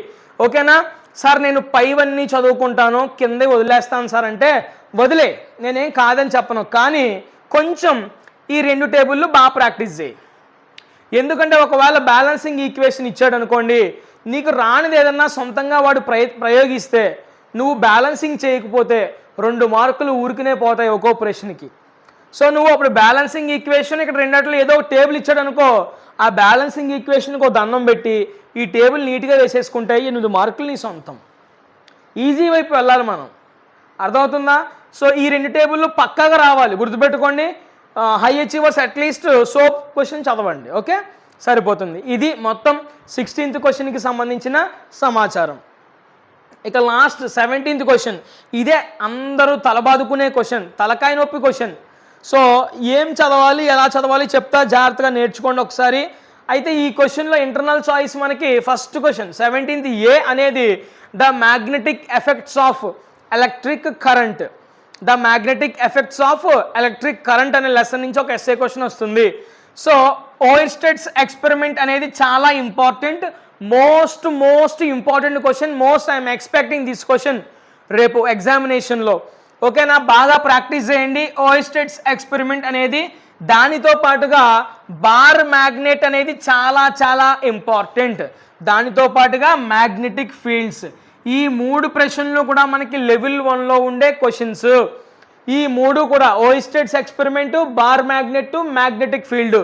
ఓకేనా? సార్ నేను పైవన్నీ చదువుకుంటాను, కింద వదిలేస్తాను సార్ అంటే వదిలే, నేనేం కాదని చెప్పను, కానీ కొంచెం ఈ 2 టేబుల్లు బాగా ప్రాక్టీస్ చేయి. ఎందుకంటే ఒకవేళ బ్యాలెన్సింగ్ ఈక్వేషన్ ఇచ్చాడు అనుకోండి, నీకు రానిది ఏదన్నా సొంతంగా వాడు ప్రయోగిస్తే నువ్వు బ్యాలెన్సింగ్ చేయకపోతే 2 మార్కులు ఊరికనే పోతాయి ఒక్కో ప్రశ్నకి. సో నువ్వు అప్పుడు బ్యాలెన్సింగ్ ఈక్వేషన్ ఇక్కడ రెండట్లో ఏదో ఒక టేబుల్ ఇచ్చాడు అనుకో, ఆ బ్యాలెన్సింగ్ ఈక్వేషన్కి ఒక దండం పెట్టి ఈ టేబుల్ నీట్గా వేసేసుకుంటే 8 మార్కులు నీ సొంతం. ఈజీ వైపు వెళ్ళాలి మనం. అర్థమవుతుందా? సో ఈ 2 టేబుల్లు పక్కాగా రావాలి, గుర్తుపెట్టుకోండి. High achievers at least soap question చదవండి. ఓకే, సరిపోతుంది. ఇది మొత్తం 16th క్వశ్చన్కి సంబంధించిన సమాచారం. ఇక లాస్ట్ 17th క్వశ్చన్, ఇదే అందరూ తలబాదుకునే క్వశ్చన్, తలకాయ నొప్పి క్వశ్చన్. సో ఏం చదవాలి, ఎలా చదవాలి చెప్తా, జాగ్రత్తగా నేర్చుకోండి ఒకసారి. అయితే ఈ క్వశ్చన్లో ఇంటర్నల్ చాయిస్ మనకి ఫస్ట్ క్వశ్చన్ 17th ఏ అనేది the magnetic effects of electric current. The magnetic effects of electric current అనే లెసన్ నుంచి ఒక ఎస్ఏ క్వశ్చన్ వస్తుంది. సో ఓయిర్స్టెడ్స్ ఎక్స్పెరిమెంట్ అనేది చాలా important, most important question. I'm expecting this question రేపు ఎగ్జామినేషన్లో. ఓకేనా? బాగా ప్రాక్టీస్ చేయండి. ఓయిర్స్టెడ్స్ ఎక్స్పెరిమెంట్ అనేది, దానితో పాటుగా బార్ మ్యాగ్నెట్ అనేది చాలా ఇంపార్టెంట్. దానితో పాటుగా మ్యాగ్నెటిక్ ఫీల్డ్స్. ఈ 3 ప్రశ్నలు కూడా మనకి లెవెల్ 1లో ఉండే క్వశ్చన్స్. ఈ 3 కూడా Oersted's experiment, bar magnet, magnetic field,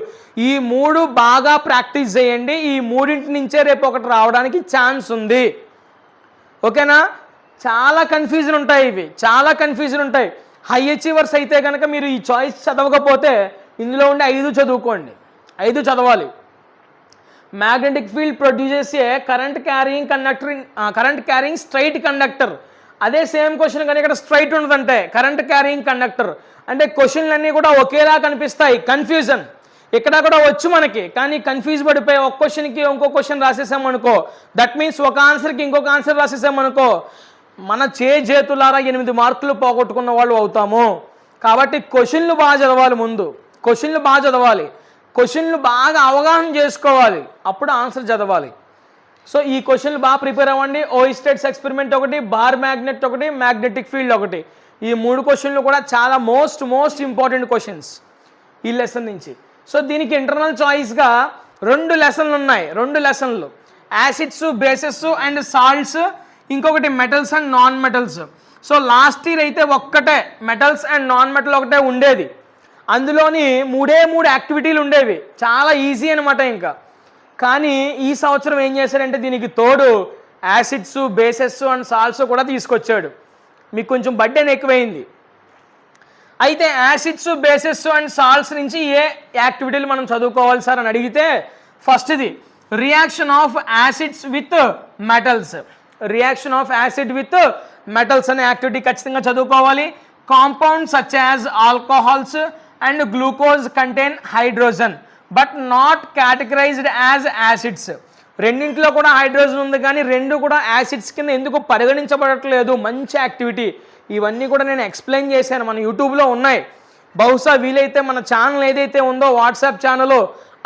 ఈ 3 బాగా ప్రాక్టీస్ చేయండి. ఈ 3 నుంచే రేపు ఒకటి రావడానికి ఛాన్స్ ఉంది. ఓకేనా? చాలా కన్ఫ్యూజన్ ఉంటాయి, ఇవి చాలా కన్ఫ్యూజన్ ఉంటాయి. హై అచీవర్స్ అయితే కనుక మీరు ఈ చాయిస్ చదవకపోతే ఇందులో ఉండే 5 చదువుకోండి, 5 చదవాలి. మ్యాగ్నెటిక్ ఫీల్డ్ ప్రొడ్యూసెస్ ఏ కరెంట్ క్యారింగ్ స్ట్రైట్ కండక్టర్. అదే సేమ్ క్వశ్చన్ కానీ ఇక్కడ స్ట్రైట్ ఉండదంటే కరెంట్ క్యారింగ్ కండక్టర్ అంటే క్వశ్చన్లన్నీ కూడా ఒకేలా కనిపిస్తాయి, కన్ఫ్యూజన్. ఇక్కడ కూడా వచ్చు మనకి, కానీ కన్ఫ్యూజ్ పడిపోయి ఒక క్వశ్చన్కి ఇంకో క్వశ్చన్ రాసేసామనుకో, దట్ మీన్స్ ఒక ఆన్సర్కి ఇంకొక ఆన్సర్ రాసేసామనుకో మన చేతులారా 8 మార్కులు పోగొట్టుకున్న వాళ్ళు అవుతాము. కాబట్టి క్వశ్చన్లు బాగా చదవాలి, ముందు క్వశ్చన్లు బాగా చదవాలి, క్వశ్చన్లు బాగా అవగాహన చేసుకోవాలి, అప్పుడు ఆన్సర్ చదవాలి. సో ఈ క్వశ్చన్లు బాగా ప్రిపేర్ అవ్వండి. ఓయిస్టెట్స్ ఎక్స్పెరిమెంట్ ఒకటి, బార్ మ్యాగ్నెట్ ఒకటి, మ్యాగ్నెటిక్ ఫీల్డ్ ఒకటి, ఈ 3 క్వశ్చన్లు కూడా చాలా మోస్ట్ ఇంపార్టెంట్ క్వశ్చన్స్ ఈ లెసన్ నుంచి. సో దీనికి ఇంటర్నల్ చాయిస్గా 2 లెసన్లు ఉన్నాయి, 2 లెసన్లు, యాసిడ్స్, బేసెస్ అండ్ సాల్ట్స్, ఇంకొకటి metals and non metals. So last year అయితే ఒక్కటే మెటల్స్ అండ్ నాన్ మెటల్ ఒకటే ఉండేది, అందులోని 3 యాక్టివిటీలు ఉండేవి, చాలా ఈజీ అనమాట ఇంకా. కానీ ఈ సంవత్సరం ఏం చేశాడంటే దీనికి తోడు యాసిడ్స్, బేసెస్ అండ్ సాల్ట్స్ కూడా తీసుకొచ్చాడు, మీకు కొంచెం బర్డెన్ ఎక్కువైంది. అయితే యాసిడ్స్, బేసెస్ అండ్ సాల్ట్స్ నుంచి ఏ యాక్టివిటీలు మనం చదువుకోవాలి సార్ అని అడిగితే, ఫస్ట్ది reaction of acids with metals, reaction of acid with metals అనే యాక్టివిటీ ఖచ్చితంగా చదువుకోవాలి. Compounds such as alcohols and glucose contain hydrogen but not categorised as acids. రెండింటిలో కూడా హైడ్రోజన్ ఉంది, కానీ 2 కూడా యాసిడ్స్ కింద ఎందుకు పరిగణించబడట్లేదు, మంచి యాక్టివిటీ. ఇవన్నీ కూడా నేను ఎక్స్ప్లెయిన్ చేశాను, మన యూట్యూబ్లో ఉన్నాయి. బహుశా వీలైతే మన ఛానల్ ఏదైతే ఉందో వాట్సాప్ ఛానల్,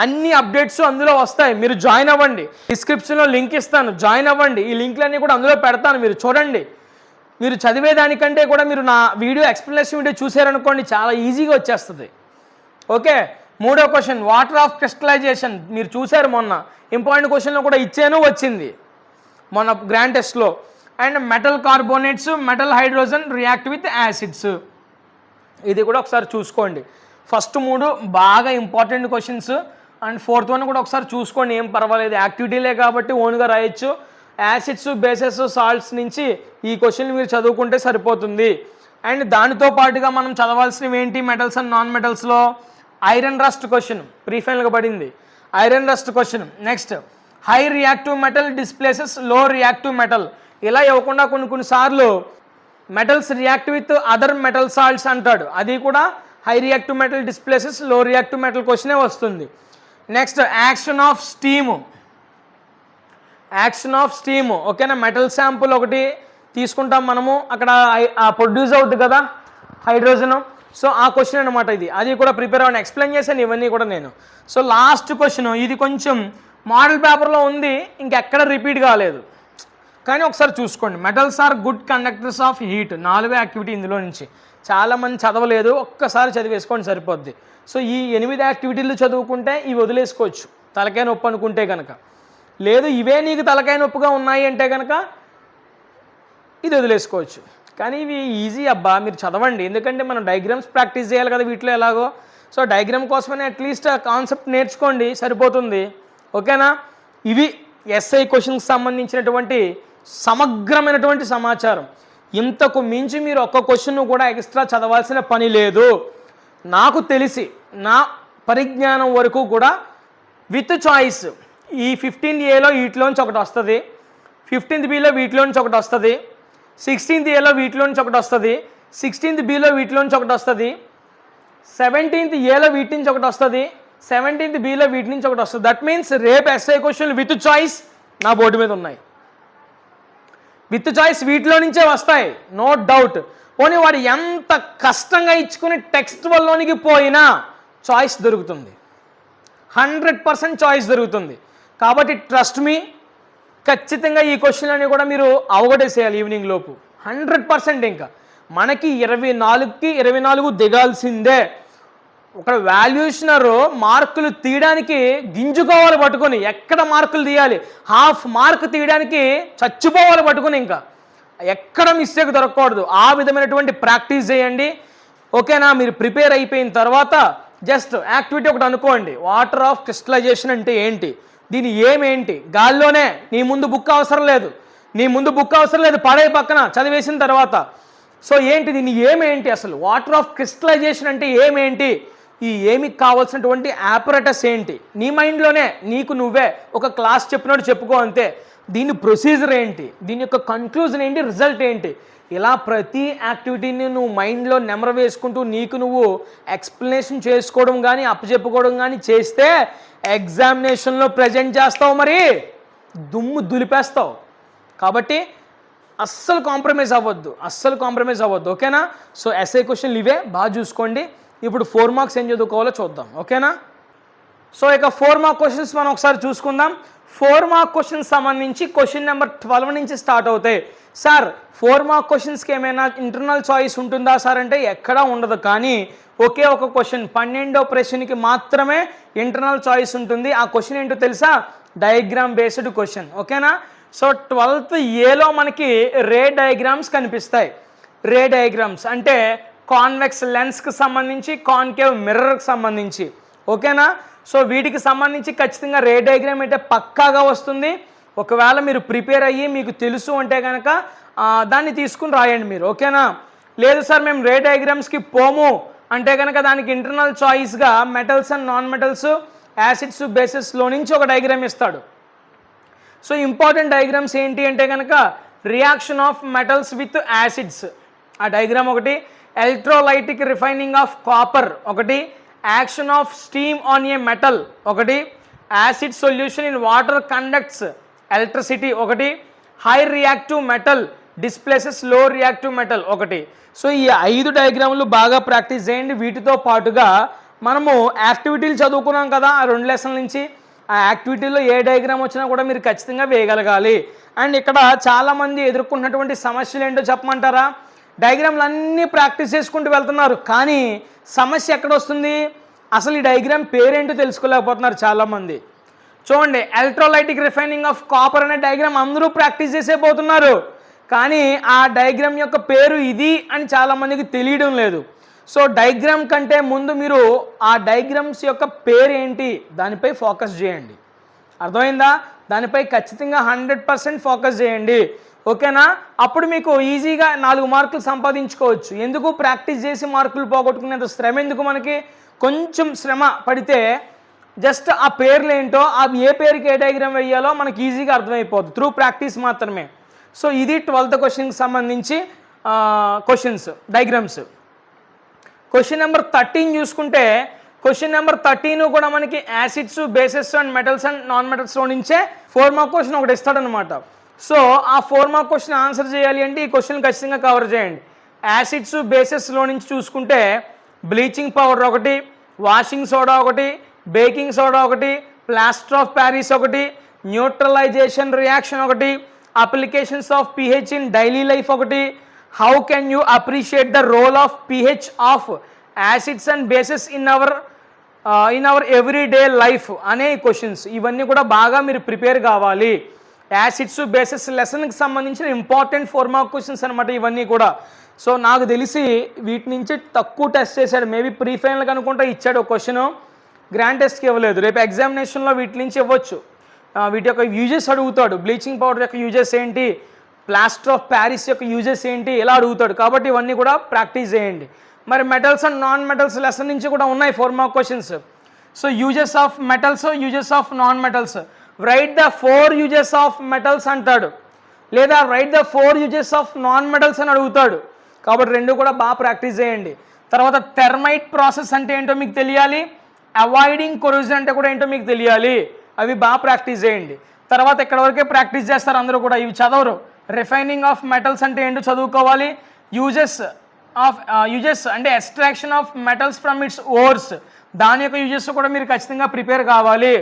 అన్ని అప్డేట్స్ అందులో వస్తాయి, మీరు జాయిన్ అవ్వండి. డిస్క్రిప్షన్లో లింక్ ఇస్తాను, జాయిన్ అవ్వండి. ఈ లింక్లన్నీ కూడా అందులో పెడతాను, మీరు చూడండి. మీరు చదివేదానికంటే కూడా మీరు నా వీడియో ఎక్స్ప్లెనేషన్ వీడియో చూసారనుకోండి, చాలా ఈజీగా వచ్చేస్తుంది. ఓకే, 3వ క్వశ్చన్ వాటర్ ఆఫ్ క్రిస్టలైజేషన్, మీరు చూసారు మొన్న ఇంపార్టెంట్ క్వశ్చన్లో కూడా ఇచ్చాను, వచ్చింది మొన్న గ్రాండ్ టెస్ట్లో. And metal carbonates, metal hydrogen react with acids, ఇది కూడా ఒకసారి చూసుకోండి. ఫస్ట్ 3 బాగా important questions, and 4th one కూడా ఒకసారి చూసుకోండి, ఏం పర్వాలేదు, యాక్టివిటీలే కాబట్టి ఓన్గా రాయొచ్చు. యాసిడ్స్, బేసెస్, సాల్ట్స్ నుంచి ఈ క్వశ్చన్లు మీరు చదువుకుంటే సరిపోతుంది. అండ్ దానితో పాటుగా మనం చదవాల్సినవి ఏంటి మెటల్స్ అండ్ నాన్ మెటల్స్లో, ఐరన్ రస్ట్ క్వశ్చన్ ప్రీఫైనల్గా పడింది, iron rust question. Next high reactive metal displaces low reactive metal, ఇలా ఇవ్వకుండా కొన్నిసార్లు metals react with other metal salts అంటాడు, అది కూడా high reactive metal displaces low reactive metal క్వశ్చనే వస్తుంది. Next action of steam, action of steam, ఓకేనా. మెటల్ శాంపుల్ ఒకటి తీసుకుంటాం మనము, అక్కడ ప్రొడ్యూస్ అవుతుంది కదా హైడ్రోజన్, సో ఆ క్వశ్చన్ అనమాట ఇది, అది కూడా ప్రిపేర్ అవ్వండి, ఎక్స్ప్లెయిన్ చేశాను ఇవన్నీ కూడా నేను. సో లాస్ట్ క్వశ్చన్ ఇది కొంచెం మోడల్ పేపర్లో ఉంది, ఇంకెక్కడ రిపీట్ కాలేదు, కానీ ఒకసారి చూసుకోండి. Metals are good conductors of heat, 4వ యాక్టివిటీ ఇందులో నుంచి, చాలామంది చదవలేదు, ఒక్కసారి చదివేసుకోండి సరిపోద్ది. సో ఈ 8 యాక్టివిటీలు చదువుకుంటే ఇవి వదిలేసుకోవచ్చు తలకాయ నొప్పి అనుకుంటే కనుక, లేదు ఇవే నీకు తలకాయ నొప్పిగా ఉన్నాయి అంటే కనుక ఇది వదిలేసుకోవచ్చు. కానీ ఇవి ఈజీ అబ్బా, మీరు చదవండి, ఎందుకంటే మనం డయాగ్రామ్స్ ప్రాక్టీస్ చేయాలి కదా వీటిలో ఎలాగో. సో డయాగ్రామ్ కోసమైనా అట్లీస్ట్ ఆ కాన్సెప్ట్ నేర్చుకోండి, సరిపోతుంది, ఓకేనా. ఇవి ఎస్ఐ క్వశ్చన్కి సంబంధించినటువంటి సమగ్రమైనటువంటి సమాచారం. ఇంతకు మించి మీరు ఒక్క క్వశ్చన్ కూడా ఎక్స్ట్రా చదవాల్సిన పని లేదు. నాకు తెలిసి నా పరిజ్ఞానం వరకు కూడా విత్ చాయిస్ ఈ 15A వీటిలోంచి ఒకటి వస్తుంది, 15th B వీటిలోంచి ఒకటి వస్తుంది, 16th A వీటిలోంచి ఒకటి వస్తుంది, 16th B వీటిలోంచి ఒకటి వస్తుంది, 17th A వీటి నుంచి ఒకటి వస్తుంది, 17th B వీటి నుంచి ఒకటి వస్తుంది. దట్ మీన్స్ రేపు ఎస్ఐ క్వశ్చన్లు విత్ చాయిస్ నా బోర్డు మీద ఉన్నాయి, విత్ చాయిస్ వీటిలో నుంచే వస్తాయి, నో డౌట్. పోనీ వాడు ఎంత కష్టంగా ఇచ్చుకుని టెక్స్ట్ వల్లోనికి పోయినా చాయిస్ దొరుకుతుంది, 100% చాయిస్ దొరుకుతుంది. కాబట్టి ట్రస్ట్ మీ, ఖచ్చితంగా ఈ క్వశ్చన్లన్నీ కూడా మీరు అవగొట్టేసేయాలి ఈవినింగ్ లోపు, 100%. ఇంకా మనకి 24కి 24 దిగాల్సిందే. ఒక వాల్యుయేషనరు మార్కులు తీయడానికి గింజుకోవాలి పట్టుకొని, ఎక్కడ మార్కులు తీయాలి, హాఫ్ మార్క్ తీయడానికి చచ్చిపోవాలి పట్టుకొని, ఇంకా ఎక్కడ మిస్టేక్ దొరకకూడదు. ఆ విధమైనటువంటి ప్రాక్టీస్ చేయండి, ఓకేనా. మీరు ప్రిపేర్ అయిపోయిన తర్వాత జస్ట్ యాక్టివిటీ ఒకటి అనుకోండి, వాటర్ ఆఫ్ క్రిస్టలైజేషన్ అంటే ఏంటి, దీని ఏమేంటి, గాల్లోనే, నీ ముందు బుక్ అవసరం లేదు, పడే పక్కన చదివేసిన తర్వాత. సో ఏంటి దీని ఏమేంటి, అసలు వాటర్ ఆఫ్ క్రిస్టలైజేషన్ అంటే ఏమేంటి, ఈ ఏమికి కావాల్సినటువంటి ఆపరేటస్ ఏంటి, నీ మైండ్లోనే నీకు నువ్వే ఒక క్లాస్ చెప్పినట్టు చెప్పుకో అంతే. దీని ప్రొసీజర్ ఏంటి, దీని యొక్క కన్క్లూజన్ ఏంటి, రిజల్ట్ ఏంటి, ఇలా ప్రతి యాక్టివిటీని నువ్వు మైండ్లో నెమరు వేసుకుంటూ నీకు నువ్వు ఎక్స్ప్లెనేషన్ చేసుకోవడం కానీ అప్పచెప్పుకోవడం కానీ చేస్తే ఎగ్జామినేషన్లో ప్రజెంట్ చేస్తావు, మరి దుమ్ము దులిపేస్తావు. కాబట్టి అస్సలు కాంప్రమైజ్ అవ్వద్దు, ఓకేనా. సో ఎస్ఐ క్వశ్చన్లు ఇవే, బాగా చూసుకోండి. ఇప్పుడు 4 మార్క్స్ ఏం చదువుకోవాలో చూద్దాం, ఓకేనా. సో ఇక 4 మార్క్ క్వశ్చన్స్ మనం ఒకసారి చూసుకుందాం. 4 మార్క్ క్వశ్చన్స్ సంబంధించి క్వశ్చన్ నెంబర్ 12 నుంచి స్టార్ట్ అవుతాయి. సార్ 4 మార్క్ క్వశ్చన్స్కి ఏమైనా ఇంటర్నల్ చాయిస్ ఉంటుందా సార్ అంటే ఎక్కడా ఉండదు. కానీ ఒకే ఒక క్వశ్చన్ 12వ ప్రశ్నకి మాత్రమే ఇంటర్నల్ చాయిస్ ఉంటుంది. ఆ క్వశ్చన్ ఏంటో తెలుసా, డయాగ్రామ్ బేస్డ్ క్వశ్చన్, ఓకేనా. సో 12th ఏలో మనకి రే డయాగ్రామ్స్ కనిపిస్తాయి. రే డయాగ్రామ్స్ అంటే కాన్వెక్స్ లెన్స్కి సంబంధించి, కాన్కేవ్ మిర్రర్కి సంబంధించి, ఓకేనా. సో వీటికి సంబంధించి ఖచ్చితంగా రే డయాగ్రామ్ అంటే పక్కాగా వస్తుంది. ఒకవేళ మీరు ప్రిపేర్ అయ్యి మీకు తెలుసు అంటే కనుక దాన్ని తీసుకుని రాయండి మీరు, ఓకేనా. లేదు సార్ మేము రే డయాగ్రామ్స్కి పోము అంటే కనుక దానికి ఇంటర్నల్ చాయిస్గా metals and non metals, acids, బేసెస్లో నుంచి ఒక డయాగ్రామ్ ఇస్తాడు. సో ఇంపార్టెంట్ డయాగ్రామ్స్ ఏంటి అంటే కనుక reaction of metals with acids, ఆ డయాగ్రామ్ ఒకటి. ఎలక్ట్రోలైటిక్ రిఫైనింగ్ ఆఫ్ కాపర్ ఒకటి. Action of steam on a metal ఒకటి. Acid solution in water conducts electricity ఒకటి. High reactive metal displaces low reactive metal ఒకటి. సో ఈ 5 డయాగ్రాములు బాగా ప్రాక్టీస్ చేయండి. వీటితో పాటుగా మనము యాక్టివిటీలు చదువుకున్నాం కదా ఆ 2 లెసన్ల నుంచి. ఆ యాక్టివిటీలో ఏ డయాగ్రామ్ వచ్చినా కూడా మీరు ఖచ్చితంగా వేయగలగాలి. అండ్ ఇక్కడ చాలామంది ఎదుర్కొన్నటువంటి సమస్యలు ఏంటో చెప్పమంటారా, డయాగ్రామ్లు అన్నీ ప్రాక్టీస్ చేసుకుంటూ వెళ్తున్నారు, కానీ సమస్య ఎక్కడ వస్తుంది, అసలు ఈ డయాగ్రామ్ పేరేంటో తెలుసుకోలేకపోతున్నారు చాలామంది. చూడండి, ఎలక్ట్రోలైటిక్ రిఫైనింగ్ ఆఫ్ కాపర్ అనే డయాగ్రామ్ అందరూ ప్రాక్టీస్ చేసే పోతున్నారు, కానీ ఆ డయాగ్రామ్ యొక్క పేరు ఇది అని చాలామందికి తెలియడం లేదు. సో డయాగ్రామ్ కంటే ముందు మీరు ఆ డయాగ్రామ్స్ యొక్క పేరు ఏంటి దానిపై ఫోకస్ చేయండి. అర్థమైందా, దానిపై ఖచ్చితంగా 100% ఫోకస్ చేయండి, ఓకేనా. అప్పుడు మీకు ఈజీగా 4 మార్కులు సంపాదించుకోవచ్చు. ఎందుకు ప్రాక్టీస్ చేసి మార్కులు పోగొట్టుకునేంత శ్రమ ఎందుకు, మనకి కొంచెం శ్రమ పడితే జస్ట్ ఆ పేర్లు ఏంటో, ఆ ఏ పేరుకి ఏ డయాగ్రామ్ వేయాలో మనకి ఈజీగా అర్థమైపోద్ది త్రూ ప్రాక్టీస్ మాత్రమే. సో ఇది 12th క్వశ్చన్కి సంబంధించి క్వశ్చన్స్ డయాగ్రామ్స్. క్వశ్చన్ నెంబర్ 13 చూసుకుంటే క్వశ్చన్ నెంబర్ 13 కూడా మనకి acids, bases and metals and non మెటల్స్లో నుంచే 4 మార్క్ క్వశ్చన్ ఒకటి ఇస్తాడనమాట. సో ఆ 4 మార్క్ క్వశ్చన్ ఆన్సర్ చేయాలి అంటే ఈ క్వశ్చన్ ఖచ్చితంగా కవర్ చేయండి. యాసిడ్స్, బేసెస్లో నుంచి చూసుకుంటే బ్లీచింగ్ పౌడర్ ఒకటి, వాషింగ్ సోడా ఒకటి, బేకింగ్ సోడా ఒకటి, ప్లాస్టర్ ఆఫ్ ప్యారిస్ ఒకటి, న్యూట్రలైజేషన్ రియాక్షన్ ఒకటి, applications of pH in daily life ఒకటి, how can you appreciate the role of pH of acids and bases in our everyday life అనే క్వశ్చన్స్. ఇవన్నీ కూడా బాగా మీరు ప్రిపేర్ కావాలి. యాసిడ్స్, బేసెస్ లెసన్కి సంబంధించిన ఇంపార్టెంట్ 4 మార్క్ క్వశ్చన్స్ అనమాట ఇవన్నీ కూడా. సో నాకు తెలిసి వీటి నుంచి తక్కువ టెస్ట్ చేశాడు, మేబీ ప్రీ ఫైనల్ అనుకుంటా ఇచ్చాడు ఒక క్వశ్చన్, గ్రాండ్ టెస్ట్కి ఇవ్వలేదు. రేపు ఎగ్జామినేషన్లో వీటి నుంచి ఇవ్వచ్చు. వీటి యొక్క యూజెస్ అడుగుతాడు, బ్లీచింగ్ పౌడర్ యొక్క యూజెస్ ఏంటి, ప్లాస్టర్ ఆఫ్ ప్యారిస్ యొక్క యూజెస్ ఏంటి, ఇలా అడుగుతాడు. కాబట్టి ఇవన్నీ కూడా ప్రాక్టీస్ చేయండి. మరి metals and non metals lesson నుంచి కూడా ఉన్నాయి 4 mark questions. So uses of metals, uses of non metals, right the 4 uses of metals అంటాడు, లేదా right the 4 uses of non metals అని అడుగుతాడు. కాబట్టి 2 కూడా బాగా ప్రాక్టీస్ చేయండి. తర్వాత థెర్మైట్ ప్రాసెస్ అంటే ఏంటో మీకు తెలియాలి, అవాయిడింగ్ కొరూజన్ అంటే కూడా ఏంటో మీకు తెలియాలి, అవి బాగా ప్రాక్టీస్ చేయండి. తర్వాత ఇక్కడ వరకే ప్రాక్టీస్ చేస్తారు అందరూ కూడా, ఇవి చదవరు. రిఫైనింగ్ ఆఫ్ మెటల్స్ అంటే ఏంటో చదువుకోవాలి. యూజెస్ అంటే extraction of metals from its ores, దాని యొక్క యూజెస్ కూడా మీరు ఖచ్చితంగా ప్రిపేర్ కావాలి.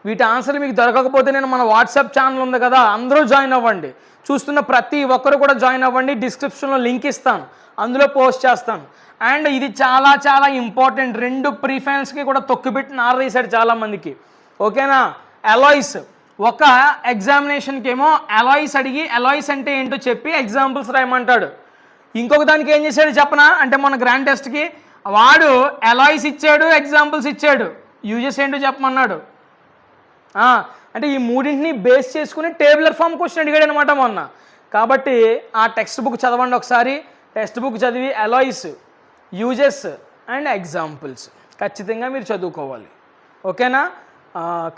వీటి ఆన్సర్లు మీకు దొరకకపోతే నేను మన వాట్సాప్ ఛానల్ ఉంది కదా, అందరూ జాయిన్ అవ్వండి. చూస్తున్న ప్రతి ఒక్కరు కూడా జాయిన్ అవ్వండి. డిస్క్రిప్షన్లో లింక్ ఇస్తాను, అందులో పోస్ట్ చేస్తాను. అండ్ ఇది చాలా చాలా ఇంపార్టెంట్, 2 ప్రీ ఫైనల్స్కి కూడా తొక్కుపెట్టి నారదీశాడు చాలామందికి, ఓకేనా. అలాయిస్, ఒక ఎగ్జామినేషన్కి ఏమో అలాయిస్ అడిగి అలాయిస్ అంటే ఏంటో చెప్పి ఎగ్జాంపుల్స్ రాయమంటాడు. ఇంకొక దానికి ఏం చేశాడు చెప్పనా, అంటే మన గ్రాండ్ టెస్ట్కి వాడు అలాయిస్ ఇచ్చాడు, ఎగ్జాంపుల్స్ ఇచ్చాడు, యూజెస్ ఏంటో చెప్పమన్నాడు. అంటే ఈ మూడింటిని బేస్ చేసుకుని టేబులర్ ఫామ్ క్వశ్చన్ అడిగాడు అనమాట మొన్న. కాబట్టి ఆ టెక్స్ట్ బుక్ చదవండి ఒకసారి, టెక్స్ట్ బుక్ చదివి అలాయిస్, యూజెస్ అండ్ ఎగ్జాంపుల్స్ ఖచ్చితంగా మీరు చదువుకోవాలి, ఓకేనా.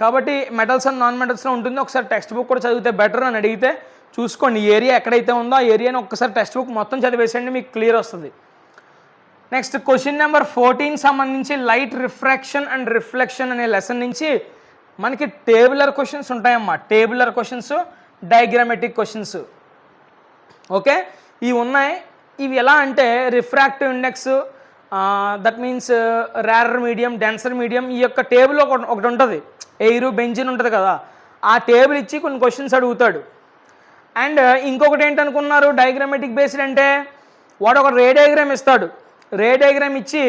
కాబట్టి మెటల్స్ అండ్ నాన్ మెటల్స్లో ఉంటుంది. ఒకసారి టెక్స్ట్ బుక్ కూడా చదివితే బెటర్ అని అడిగితే చూసుకోండి. ఈ ఏరియా ఎక్కడైతే ఉందో ఆ ఏరియాని ఒక్కసారి టెక్స్ట్ బుక్ మొత్తం చదివేసేయండి, మీకు క్లియర్ వస్తుంది. నెక్స్ట్ క్వశ్చన్ నెంబర్ 14 సంబంధించి లైట్ రిఫ్రాక్షన్ అండ్ రిఫ్లెక్షన్ అనే లెసన్ నుంచి మనకి టేబులర్ క్వశ్చన్స్ ఉంటాయమ్మా. Tabular questions, diagrammatic questions. Okay, ఇవి ఉన్నాయి. ఇవి ఎలా అంటే refractive index, that means rarer medium, denser medium, ఈ యొక్క టేబుల్ ఒకటి ఉంటుంది. ఎయిర్ బెంజిన్ ఉంటుంది కదా, ఆ టేబుల్ ఇచ్చి కొన్ని క్వశ్చన్స్ అడుగుతాడు. అండ్ ఇంకొకటి ఏంటనుకున్నారు డయాగ్రామెటిక్ బేస్డ్ అంటే, వాడు ఒక రే డయాగ్రామ్ ఇస్తాడు. రే డయాగ్రామ్ ఇచ్చి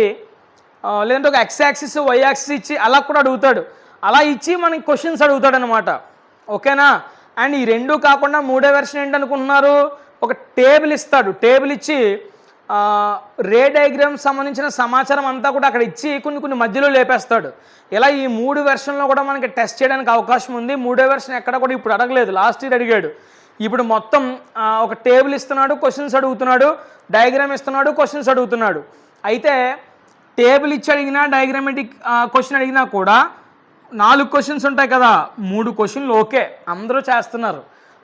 లేదంటే ఒక ఎక్స్ యాక్సిస్, వై యాక్సిస్ ఇచ్చి అలా కూడా అడుగుతాడు. అలా ఇచ్చి మనకి క్వశ్చన్స్ అడుగుతాడు అనమాట. ఓకేనా. అండ్ ఈ రెండు కాకుండా మూడో వెర్షన్ ఏంటనుకుంటున్నారు, ఒక టేబుల్ ఇస్తాడు. టేబుల్ ఇచ్చి రే డయాగ్రామ్ సంబంధించిన సమాచారం అంతా కూడా అక్కడ ఇచ్చి కొన్ని మధ్యలో లేపేస్తాడు. ఇలా ఈ 3 వెర్షన్లో కూడా మనకి టెస్ట్ చేయడానికి అవకాశం ఉంది. మూడో వెర్షన్ ఎక్కడ కూడా ఇప్పుడు అడగలేదు, లాస్ట్ ఇయర్ అడిగాడు. ఇప్పుడు మొత్తం ఒక టేబుల్ ఇస్తున్నాడు, క్వశ్చన్స్ అడుగుతున్నాడు, డయాగ్రామ్ ఇస్తున్నాడు, క్వశ్చన్స్ అడుగుతున్నాడు. అయితే టేబుల్ ఇచ్చి అడిగినా, డయాగ్రామెటిక్ క్వశ్చన్ అడిగినా కూడా 4 క్వశ్చన్స్ ఉంటాయి కదా, 3 క్వశ్చన్లు ఓకే అందరూ చేస్తున్నారు.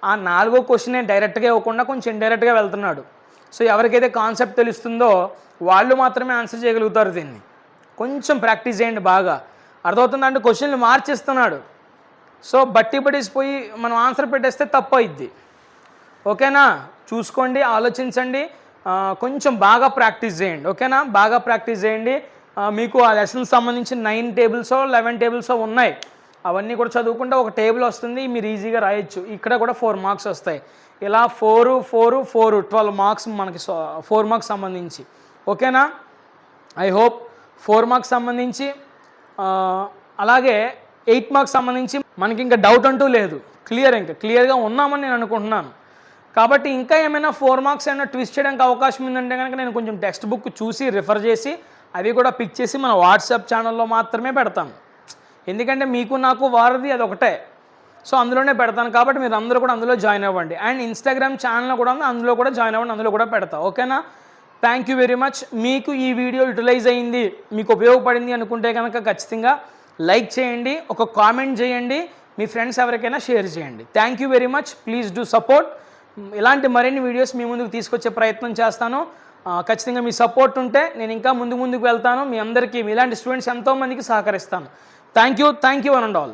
ఆ 4వ క్వశ్చనే డైరెక్ట్గా ఇవ్వకుండా కొంచెం ఇండైరెక్ట్గా వెళ్తున్నాడు. సో ఎవరికైతే కాన్సెప్ట్ తెలుస్తుందో వాళ్ళు మాత్రమే ఆన్సర్ చేయగలుగుతారు. దీన్ని కొంచెం ప్రాక్టీస్ చేయండి బాగా. అర్థమవుతుందంటే క్వశ్చన్లు మార్చేస్తున్నాడు. సో బట్టిపడేసిపోయి మనం ఆన్సర్ పెట్టేస్తే తప్పు అయింది. ఓకేనా, చూసుకోండి, ఆలోచించండి, కొంచెం బాగా ప్రాక్టీస్ చేయండి. ఓకేనా, బాగా ప్రాక్టీస్ చేయండి. మీకు ఆ లెసన్ సంబంధించి 9 టేబుల్సో 11 టేబుల్సో ఉన్నాయి. అవన్నీ కూడా చదువుకుంటే ఒక టేబుల్ వస్తుంది, మీరు ఈజీగా రాయొచ్చు. ఇక్కడ కూడా 4 మార్క్స్ వస్తాయి. ఇలా 4, 4, 4 12 మార్క్స్ మనకి 4 మార్క్స్ సంబంధించి. ఓకేనా, ఐ హోప్ 4 మార్క్స్ సంబంధించి, అలాగే 8 మార్క్స్ సంబంధించి మనకి ఇంకా డౌట్ అంటూ లేదు. క్లియర్గా ఉన్నామని నేను అనుకుంటున్నాను. కాబట్టి ఇంకా ఏమైనా 4 మార్క్స్ ఏమైనా ట్విస్ట్ చేయడానికి అవకాశం ఉందంటే కనుక నేను కొంచెం టెక్స్ట్ బుక్ చూసి రిఫర్ చేసి అవి కూడా పిక్ చేసి మన వాట్సాప్ ఛానల్లో మాత్రమే పెడతాను. ఎందుకంటే మీకు నాకు వారది అది ఒకటే. సో అందులోనే పెడతాను. కాబట్టి మీరు అందరూ కూడా అందులో జాయిన్ అవ్వండి. అండ్ ఇన్స్టాగ్రామ్ ఛానల్ కూడా ఉంది, అందులో కూడా జాయిన్ అవ్వండి, అందులో కూడా పెడతా. ఓకేనా, థ్యాంక్ యూ వెరీ మచ్. మీకు ఈ వీడియో యూటిలైజ్ అయ్యింది, మీకు ఉపయోగపడింది అనుకుంటే కనుక ఖచ్చితంగా లైక్ చేయండి, ఒక కామెంట్ చేయండి, మీ ఫ్రెండ్స్ ఎవరికైనా షేర్ చేయండి. Thank you very much. Please do support. ఇలాంటి మరిన్ని వీడియోస్ మీ ముందుకు తీసుకొచ్చే ప్రయత్నం చేస్తాను. ఖచ్చితంగా మీ సపోర్ట్ ఉంటే నేను ఇంకా ముందుకు వెళ్తాను. మీ అందరికీ ఇలాంటి స్టూడెంట్స్ ఎంతోమందికి సహకరిస్తాను. Thank you one and all.